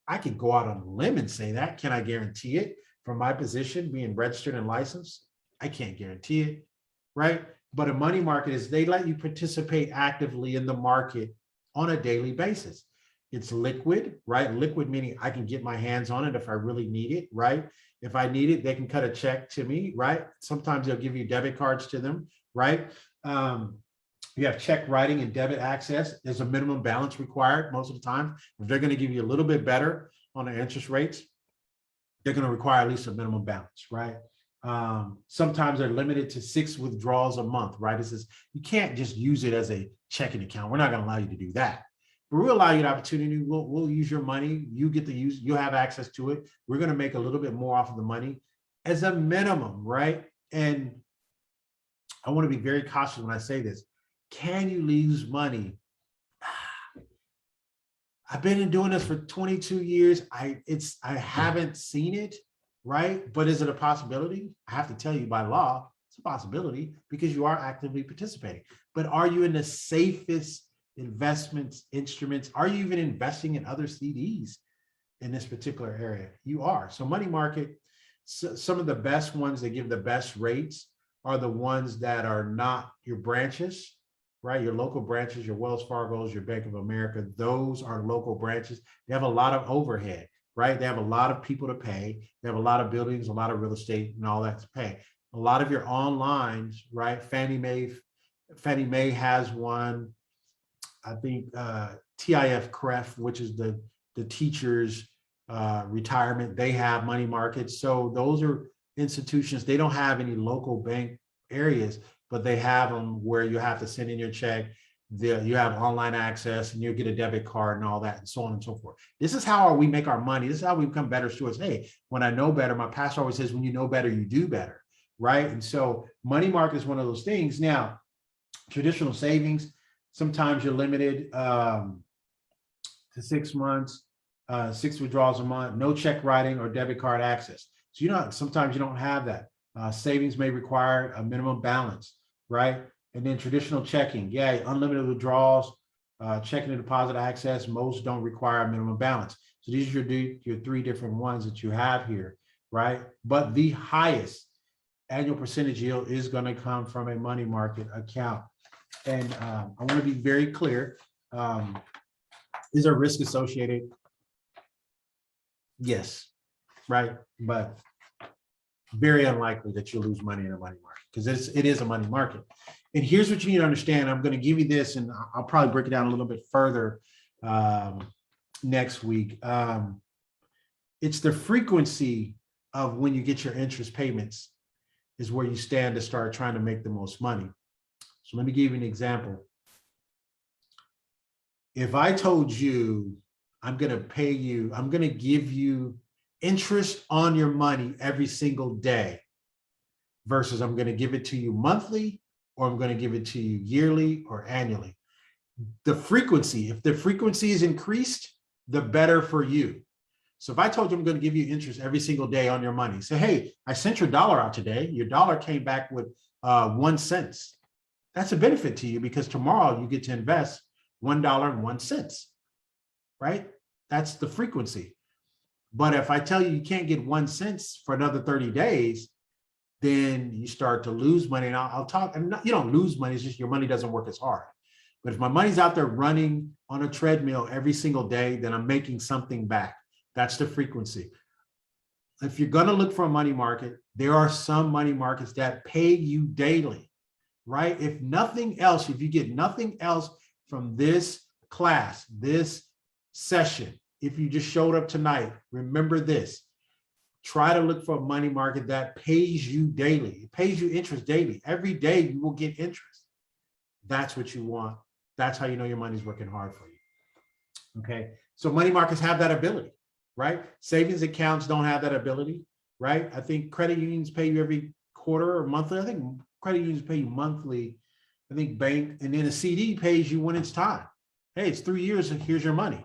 I could go out on a limb and say that. Can I guarantee it from my position being registered and licensed? I can't guarantee it, right? But a money market is they let you participate actively in the market on a daily basis. It's liquid, right? Liquid meaning I can get my hands on it if I really need it, right? If I need it, they can cut a check to me, right? Sometimes they'll give you debit cards to them, right? You have check writing and debit access. There's a minimum balance required most of the time. If they're going to give you a little bit better on the interest rates, they're going to require at least a minimum balance, right? Sometimes they're limited to 6 withdrawals a month, right? This is, you can't just use it as a checking account. We're not going to allow you to do that. But we'll allow you the opportunity. We'll use your money. You get to use, you have access to it. We're going to make a little bit more off of the money as a minimum, right? And I want to be very cautious when I say this. Can you lose money? I've been doing this for 22 years. I haven't seen it, right? But is it a possibility? I have to tell you, by law, it's a possibility because you are actively participating. But are you in the safest investments, instruments? Are you even investing in other CDs in this particular area? You are. So money market, some of the best ones that give the best rates are the ones that are not your branches, right? Your local branches, your Wells Fargo's, your Bank of America, those are local branches. They have a lot of overhead, right? They have a lot of people to pay. They have a lot of buildings, a lot of real estate and all that to pay. A lot of your online, right? Fannie Mae has one. I think TIF-CREF, which is the teachers retirement, they have money markets. So those are institutions. They don't have any local bank areas, but they have them where you have to send in your check. You have online access and you get a debit card and all that and so on and so forth. This is how we make our money. This is how we become better stewards. Hey, when I know better, my pastor always says, when you know better, you do better, right? And so money market is one of those things. Now, traditional savings, sometimes you're limited to 6 months, 6 withdrawals a month, no check writing or debit card access. So sometimes you don't have that. Savings may require a minimum balance, right? And then traditional checking, unlimited withdrawals, checking and deposit access, most don't require a minimum balance. So these are your 3 different ones that you have here, right? But the highest annual percentage yield is going to come from a money market account. And I want to be very clear. Is there risk associated? Yes, right? But very unlikely that you'll lose money in a money market because it is a money market. And here's what you need to understand. I'm going to give you this, and I'll probably break it down a little bit further next week. It's the frequency of when you get your interest payments is where you stand to start trying to make the most money. So let me give you an example. If I told you I'm going to give you interest on your money every single day versus I'm going to give it to you monthly or I'm going to give it to you yearly or annually. If the frequency is increased, the better for you. So if I told you I'm going to give you interest every single day on your money, say, hey, I sent your dollar out today. Your dollar came back with 1 cent. That's a benefit to you because tomorrow you get to invest $1.01, right? That's the frequency. But if I tell you can't get 1 cent for another 30 days, then you start to lose money. And I'll talk, and you don't lose money, it's just your money doesn't work as hard. But if my money's out there running on a treadmill every single day, then I'm making something back. That's the frequency. If you're going to look for a money market, there are some money markets that pay you daily, right? If nothing else, if you get nothing else from this class, this session, if you just showed up tonight, remember this. Try to look for a money market that pays you daily. It pays you interest daily. Every day you will get interest. That's what you want. That's how you know your money's working hard for you. Okay. So money markets have that ability, right? Savings accounts don't have that ability, right? I think credit unions pay you every quarter or monthly. I think credit unions pay you monthly. I think bank, and then a CD pays you when it's time. Hey, it's 3 years and here's your money.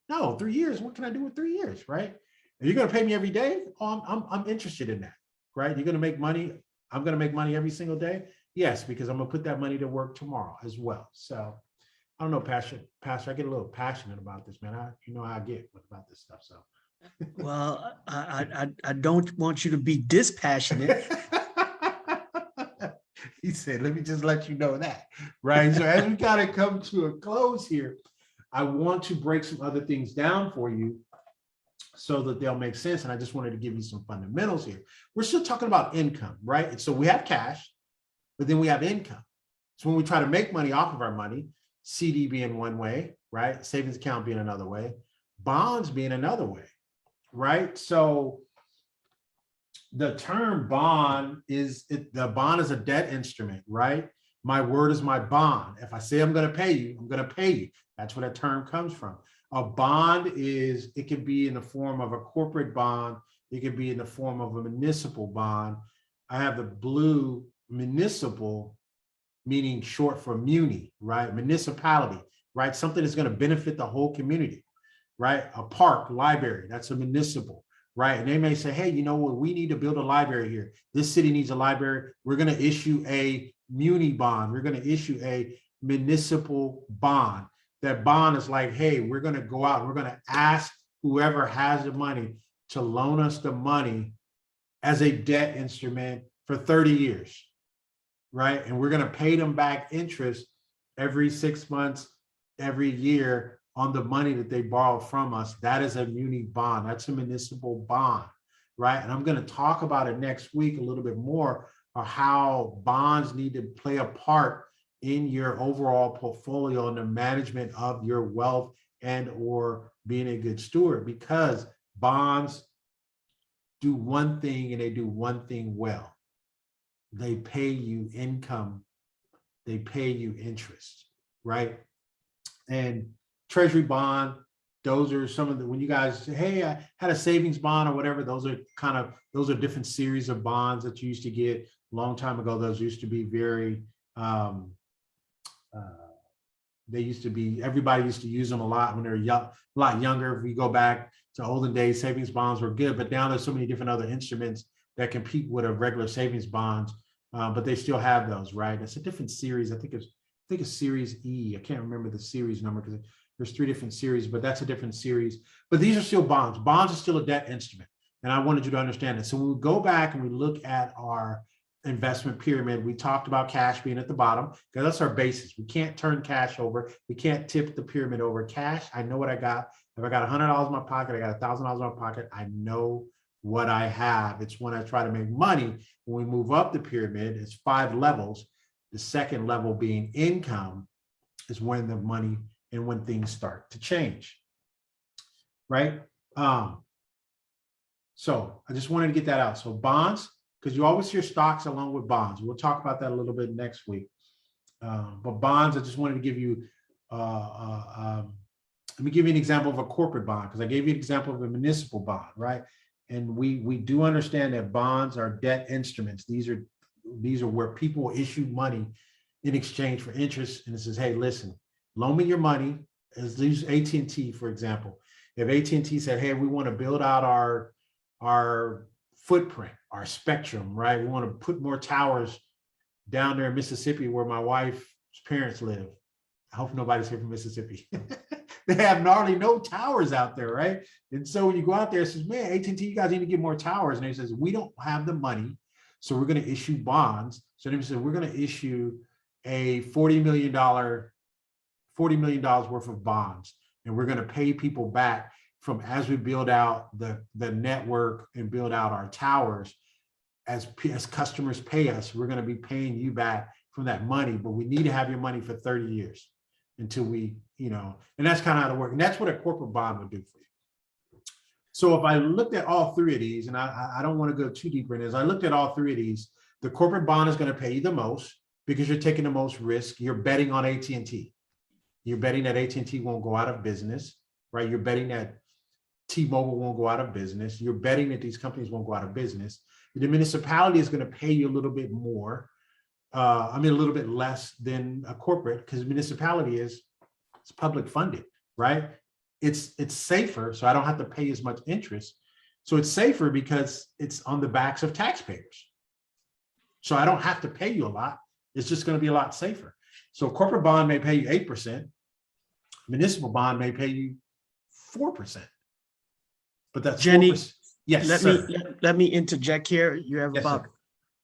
No, 3 years. What can I do with 3 years, right? Are you going to pay me every day? Oh, I'm interested in that, right? You're going to make money. I'm going to make money every single day. Yes, because I'm going to put that money to work tomorrow as well. So I don't know, Pastor, I get a little passionate about this, man. You know how I get about this stuff. So, Well, I don't want you to be dispassionate. He said, let me just let you know that, right? So as we kind of come to a close here, I want to break some other things down for you so that they'll make sense. And I just wanted to give you some fundamentals here. We're still talking about income, right? And so we have cash, but then we have income. So when we try to make money off of our money, CD being one way, right? Savings account being another way, bonds being another way, right? So the term bond is, the bond is a debt instrument, right? My word is my bond. If I say I'm going to pay you, I'm going to pay you. That's where that term comes from. A bond is, it can be in the form of a corporate bond. It could be in the form of a municipal bond. I have the blue municipal, meaning short for muni, right? Municipality, right? Something that's going to benefit the whole community, right? A park, library, that's a municipal, right? And they may say, hey, you know what, we need to build a library here. This city needs a library. We're going to issue a muni bond. We're going to issue a municipal bond. That bond is like, hey, we're going to go out and we're going to ask whoever has the money to loan us the money as a debt instrument for 30 years, right? And we're going to pay them back interest every 6 months, every year on the money that they borrowed from us. That is a muni bond. That's a municipal bond, right? And I'm going to talk about it next week a little bit more, or how bonds need to play a part in your overall portfolio and the management of your wealth and or being a good steward, because bonds do one thing and they do one thing well. They pay you income, they pay you interest, right? And treasury bond, those are some of the, when you guys say, hey, I had a savings bond or whatever, those are different series of bonds that you used to get a long time ago. Those used to be very, everybody used to use them a lot when they were young, a lot younger. If we go back to olden days, savings bonds were good, but now there's so many different other instruments that compete with a regular savings bonds, but they still have those, right? It's a different series. I think it's Series E. I can't remember the series number because there's 3 different series, but that's a different series. But these are still bonds. Bonds are still a debt instrument. And I wanted you to understand it. So when we go back and we look at our investment pyramid, we talked about cash being at the bottom because that's our basis. We can't turn cash over. We can't tip the pyramid over. Cash, I know what I got. If I got $100 in my pocket, I got $1,000 in my pocket, I know what I have. It's when I try to make money. When we move up the pyramid, it's 5 levels. The second level being income is when the money and when things start to change, right? So I just wanted to get that out. So bonds, because you always hear stocks along with bonds. We'll talk about that a little bit next week. But bonds, I just wanted to give you, let me give you an example of a corporate bond, because I gave you an example of a municipal bond, right? And we do understand that bonds are debt instruments. These are where people issue money in exchange for interest. And it says, hey, listen, loan me your money. As use AT&T, for example. If AT&T said, hey, we want to build out our footprint, our spectrum, right? We want to put more towers down there in Mississippi where my wife's parents live. I hope nobody's here from Mississippi. They have gnarly no towers out there, right? And so when you go out there, it says, man, AT&T, you guys need to get more towers. And they says, we don't have the money, so we're going to issue bonds. So they said, we're going to issue a $40 million worth of bonds, and we're going to pay people back from as we build out the network and build out our towers. As customers pay us, we're going to be paying you back from that money, but we need to have your money for 30 years until we, and that's kind of how it works. And that's what a corporate bond would do for you. So if I looked at all 3 of these, and I don't want to go too deeper in this, I looked at all 3 of these, the corporate bond is going to pay you the most because you're taking the most risk. You're betting on AT&T. You're betting that AT&T won't go out of business, right? You're betting that T-Mobile won't go out of business. You're betting that these companies won't go out of business. The municipality is going to pay you a little bit more. A little bit less than a corporate, because municipality it's public funded, right? It's safer, so I don't have to pay as much interest. So it's safer because it's on the backs of taxpayers. So I don't have to pay you a lot. It's just going to be a lot safer. So a corporate bond may pay you 8%. Municipal bond may pay you 4%. But that's Jenny, 4%. Yes, let me interject here. You have Yes, about sir.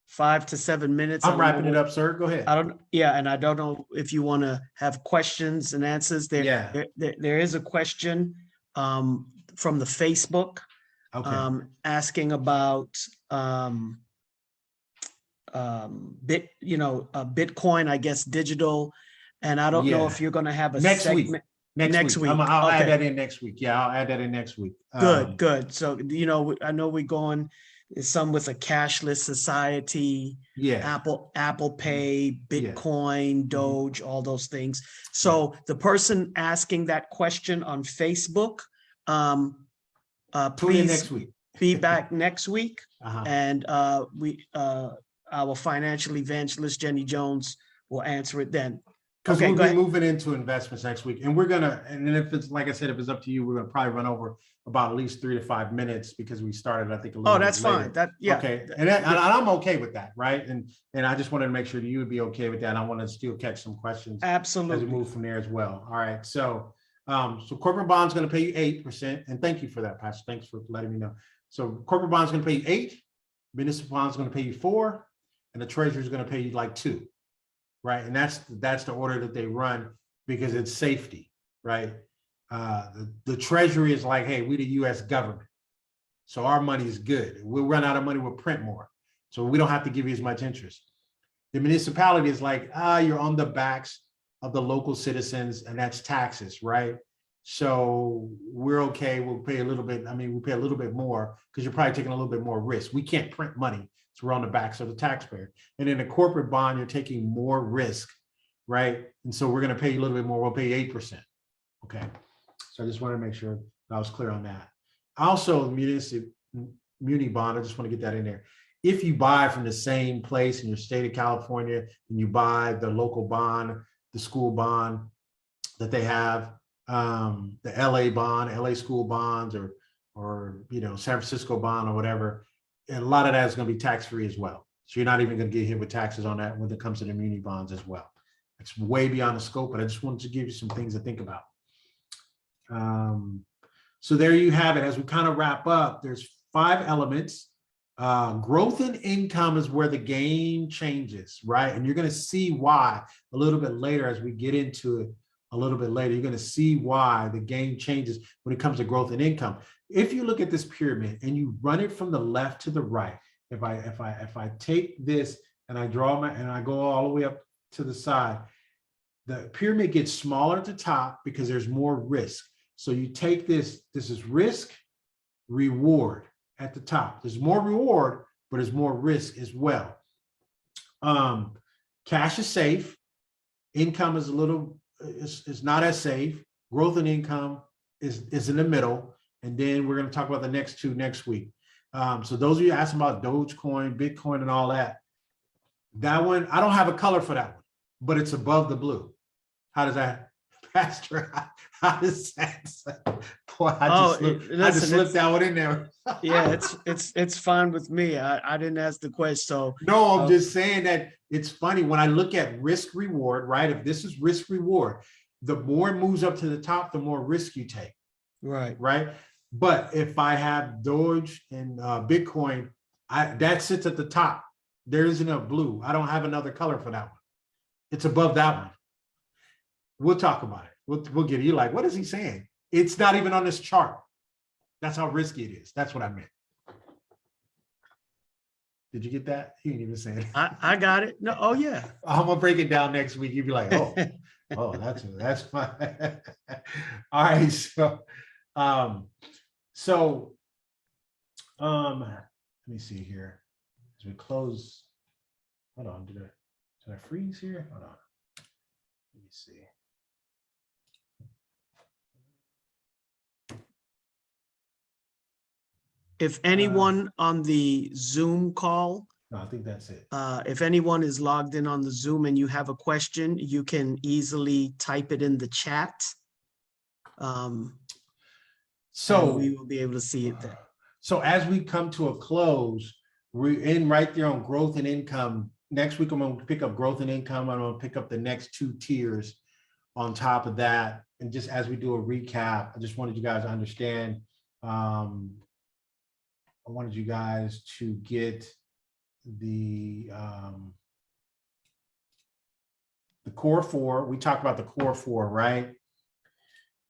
5 to 7 minutes. I'm wrapping it up, sir. Go ahead. And I don't know if you want to have questions and answers. There is a question from the Facebook asking about Bitcoin, I guess digital, and I don't know if you're going to have a segment next week. I'll add that in next week. Yeah, I'll add that in next week. Good. So I know we're going some with a cashless society. Yeah. Apple Pay, Bitcoin, Doge, all those things. So the person asking that question on Facebook, please next week. Be back next week, Uh-huh. and our financial evangelist Jenny Jones will answer it then. Because Okay, we'll go be ahead. moving into investments next week, and we're gonna, and then if it's, like I said, if it's up to you, we're gonna probably run over about at least 3 to 5 minutes because we started, I think, a Oh, little bit that's later. fine. That, yeah. Okay, and I'm okay with that, right? And I just wanted to make sure that you would be okay with that. I want to still catch some questions as we Absolutely. move from there as well. All right, so corporate bond's going to pay you 8%, and thank you for that, Pastor. Thanks for letting me know. So corporate bond's going to pay you 8, municipal bond's going to pay you 4, and the treasury is going to pay you like 2, right? And that's the order that they run because it's safety, right? The treasury is like, hey, we the U.S. government, so our money is good. We'll run out of money, we'll print more, so we don't have to give you as much interest. The municipality is like, you're on the backs of the local citizens, and that's taxes, right? So we're okay. We'll pay a little bit. I mean, we pay a little bit more because you're probably taking a little bit more risk. We can't print money, so we're on the backs of the taxpayer. And in a corporate bond, you're taking more risk, right? And so we're going to pay you a little bit more. We'll pay you 8%. Okay. So I just want to make sure I was clear on that. Also, muni bond, I just want to get that in there. If you buy from the same place in your state of California and you buy the local bond, the school bond that they have, the LA bond, LA school bonds, or San Francisco bond or whatever, and a lot of that is going to be tax-free as well. So you're not even going to get hit with taxes on that when it comes to the muni bonds as well. It's way beyond the scope, but I just wanted to give you some things to think about. So there you have it. As we kind of wrap up, there's 5 elements. Growth in income is where the game changes, right? And you're going to see why a little bit later as we get into it a little bit later. You're going to see why the game changes when it comes to growth in income. If you look at this pyramid and you run it from the left to the right, if I take this and I draw and I go all the way up to the side, the pyramid gets smaller at the top because there's more risk. So you take this is risk, reward at the top. There's more reward, but there's more risk as well. Cash is safe. Income is is not as safe. Growth in income is in the middle. And then we're going to talk about the next 2 next week. So those of you asking about Dogecoin, Bitcoin, and all that one, I don't have a color for that one, but it's above the blue. How does that, Pastor? How does that sound? Boy, I just slipped that one in there. Yeah, it's fine with me. I didn't ask the question. So no, I'm just saying that it's funny when I look at risk reward, right? If this is risk reward, the more it moves up to the top, the more risk you take. Right. But if I have Doge and Bitcoin, that sits at the top. There isn't a blue. I don't have another color for that one. It's above that one. We'll talk about it. We'll get it. You're like, what is he saying? It's not even on this chart. That's how risky it is. That's what I meant. Did you get that? He didn't even say it. I got it. No, oh yeah. I'm gonna break it down next week. You'd be like, oh, that's fine. All right. So, let me see here. As we close, hold on. Did I freeze here? Hold on. Let me see. If anyone on the Zoom call, No, I think that's it. if anyone is logged in on the Zoom and you have a question, you can easily type it in the chat. So we will be able to see it there. So as we come to a close, we're in right there on growth and income. Next week, I'm going to pick up growth and income. I'm going to pick up the next 2 tiers on top of that. And just as we do a recap, I just wanted you guys to understand. I wanted you guys to get the core 4. We talked about the core 4, right?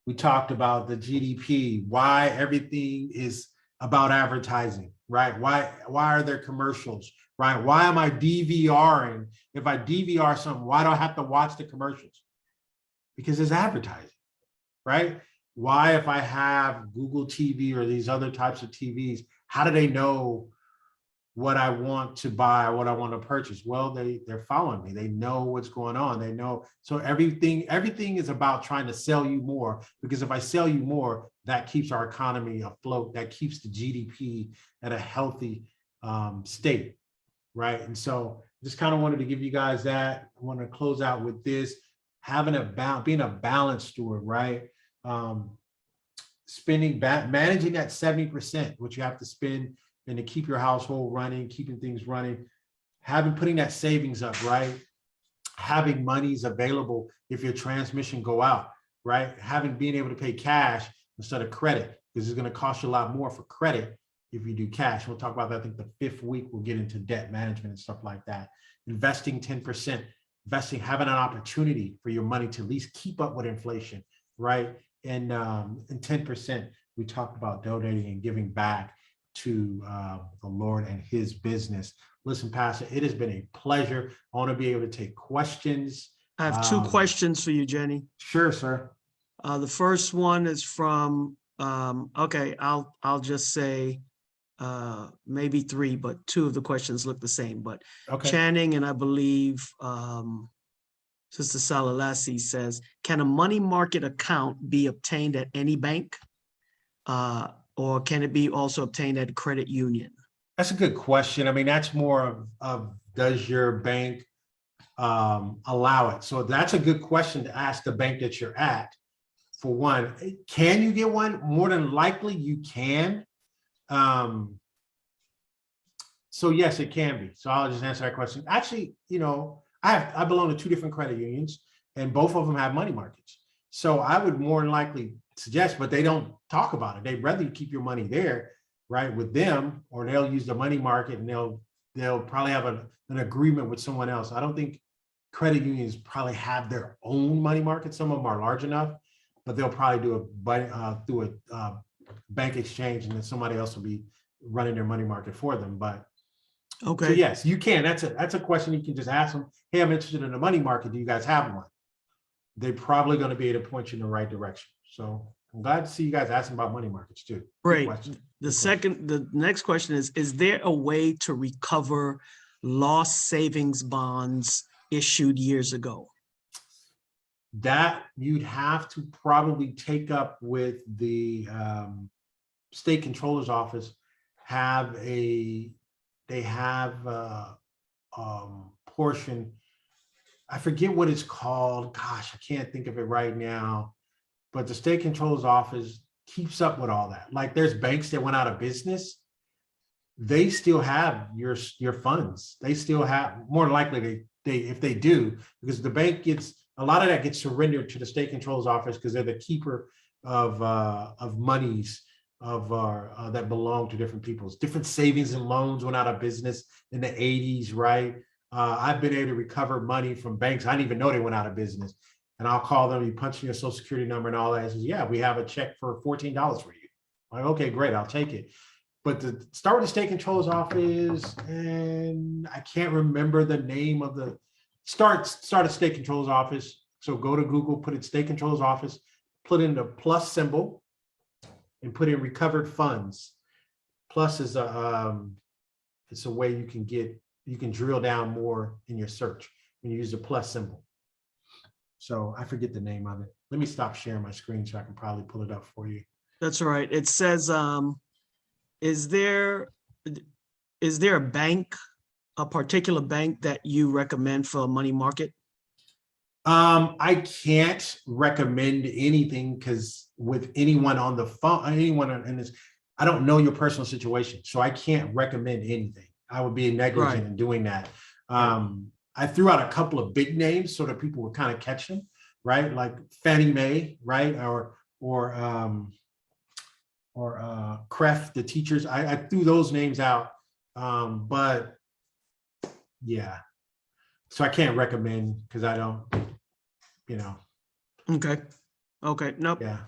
We talked about the GDP, why everything is about advertising, right? Why are there commercials, right? Why am I DVRing? If I DVR something, why do I have to watch the commercials? Because it's advertising, right? Why, if I have Google TV or these other types of TVs, how do they know what I want to buy, what I want to purchase? Well, they're following me. They know what's going on. They know. So everything is about trying to sell you more, because if I sell you more, that keeps our economy afloat. That keeps the GDP at a healthy state, right? And so just kind of wanted to give you guys that. I want to close out with this. being a balanced steward, right? Managing that 70%, which you have to spend and to keep your household running, keeping things running, putting that savings up, right? Having monies available if your transmission go out, right? Being able to pay cash instead of credit, because it's going to cost you a lot more for credit if you do cash. We'll talk about that. I think the 5th week we'll get into debt management and stuff like that. Investing 10%, having an opportunity for your money to at least keep up with inflation, right? And 10%, we talked about donating and giving back to the Lord and his business. Listen, Pastor, it has been a pleasure. I want to be able to take questions. I have 2 questions for you, Jenny. Sure, sir. The first one is from, okay, I'll just say maybe 3, but 2 of the questions look the same. But Okay. Channing, and I believe Sister Salalassi says, can a money market account be obtained at any bank? Or can it be also obtained at a credit union? That's a good question. I mean, that's more of does your bank allow it? So that's a good question to ask the bank that you're at. For one, can you get one? More than likely you can. So yes, it can be. So I'll just answer that question. Actually, I belong to 2 different credit unions, and both of them have money markets. So I would more than likely suggest, but they don't talk about it. They'd rather you keep your money there, right, with them, or they'll use the money market and they'll probably have an agreement with someone else. I don't think credit unions probably have their own money market. Some of them are large enough, but they'll probably do through a bank exchange, and then somebody else will be running their money market for them. But okay, so yes, you can. That's a question you can just ask them. Hey, I'm interested in the money market. Do you guys have one? They're probably going to be able to point you in the right direction. So I'm glad to see you guys asking about money markets too. great. The next question is there a way to recover lost savings bonds issued years ago? That you'd have to probably take up with the state controller's office. They have a portion, I forget what it's called. Gosh, I can't think of it right now. But the state controller's office keeps up with all that. Like there's banks that went out of business. They still have your funds. They still have, more than likely if they do, because the bank a lot of that gets surrendered to the state controller's office because they're the keeper of monies that belong to different people's. Different savings and loans went out of business in the 80s, right? I've been able to recover money from banks. I didn't even know they went out of business. And I'll call them, you punch in your social security number and all that. It says, yeah, we have a check for $14 for you. I'm like, okay, great, I'll take it. But to start with the state controller's office, and I can't remember the name of the, start a state controller's office. So go to Google, put in state controller's office, put in the plus symbol, and put in recovered funds. Plus is it's a way you can drill down more in your search when you use the plus symbol. So I forget the name of it. Let me stop sharing my screen so I can probably pull it up for you. That's all right. It says, is there a bank, a particular bank that you recommend for a money market? I can't recommend anything because with anyone on the phone, anyone in this, I don't know your personal situation, so I can't recommend anything. I would be negligent in doing that. I threw out a couple of big names so that people would kind of catch them, right? Like Fannie Mae, right? Or CREF, the teachers. I threw those names out, but yeah. So I can't recommend because I don't, Okay. Nope. Yeah.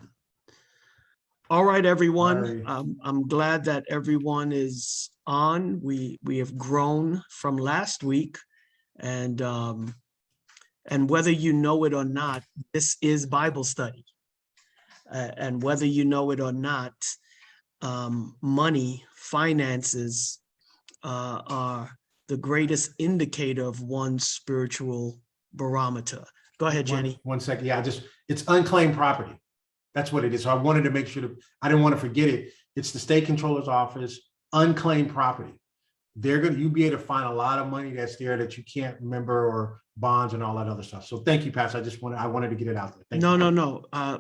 All right, everyone. Sorry. I'm glad that everyone is on. We have grown from last week, and whether you know it or not, this is Bible study. And whether you know it or not, money, finances are the greatest indicator of one's spiritual barometer. Go ahead, Jenny. One second. Yeah, it's unclaimed property. That's what it is. So I wanted to make sure that I didn't want to forget it. It's the state controller's office, unclaimed property. you'll be able to find a lot of money that's there that you can't remember, or bonds and all that other stuff. So thank you, Pastor. I wanted to get it out there. Thank you. No. I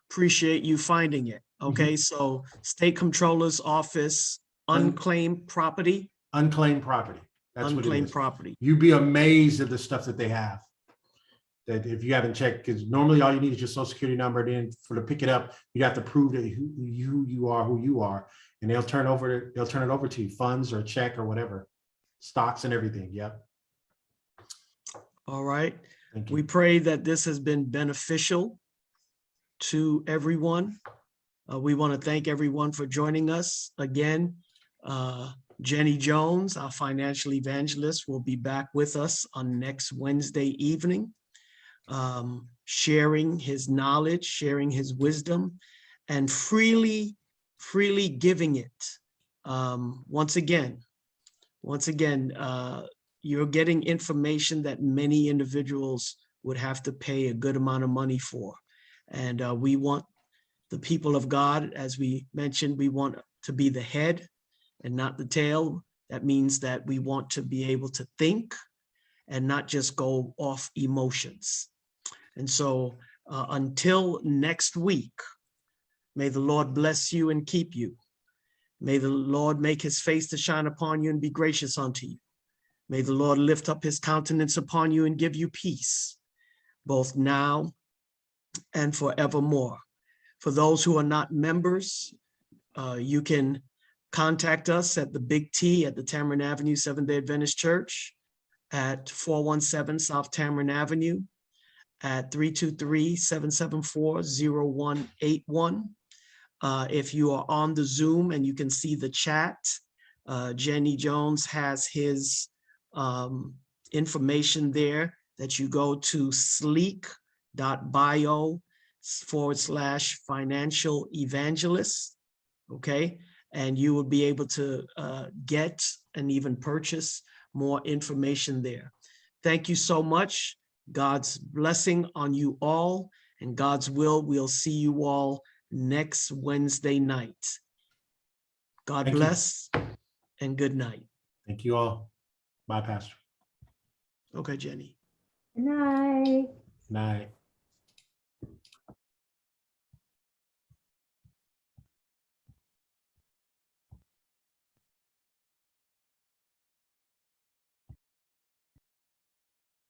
appreciate you finding it. Okay, so State Comptroller's Office, unclaimed property. Unclaimed property. That's what it Unclaimed is. property. You'd be amazed at the stuff that they have. That if you haven't checked, because normally all you need is your social security number. Then to pick it up, you have to prove that who you are, and they'll turn it over to you, funds or check or whatever, stocks and everything. Yep. All right. Thank you. We pray that this has been beneficial to everyone. We want to thank everyone for joining us again. Jenny Jones, our financial evangelist, will be back with us on next Wednesday evening, sharing his knowledge, sharing his wisdom, and freely giving it. Once again, you're getting information that many individuals would have to pay a good amount of money for. And we want the people of God, as we mentioned, we want to be the head and not the tail. That means that we want to be able to think and not just go off emotions. And so until next week, may the Lord bless you and keep you. May the Lord make his face to shine upon you and be gracious unto you. May the Lord lift up his countenance upon you and give you peace, both now and forevermore. For those who are not members, you can contact us at the Big T at the Tamarind Avenue Seventh-day Adventist Church at 417 South Tamarind Avenue at 323-774-0181. If you are on the Zoom and you can see the chat, Jenny Jones has his information there, that you go to sleek.bio/financial evangelist. Okay. And you will be able to get and even purchase more information there. Thank you so much. God's blessing on you all, and God's will, we'll see you all next Wednesday night. God bless and good night. Thank you all. Bye, Pastor. Okay, Jenny. Good night. Night.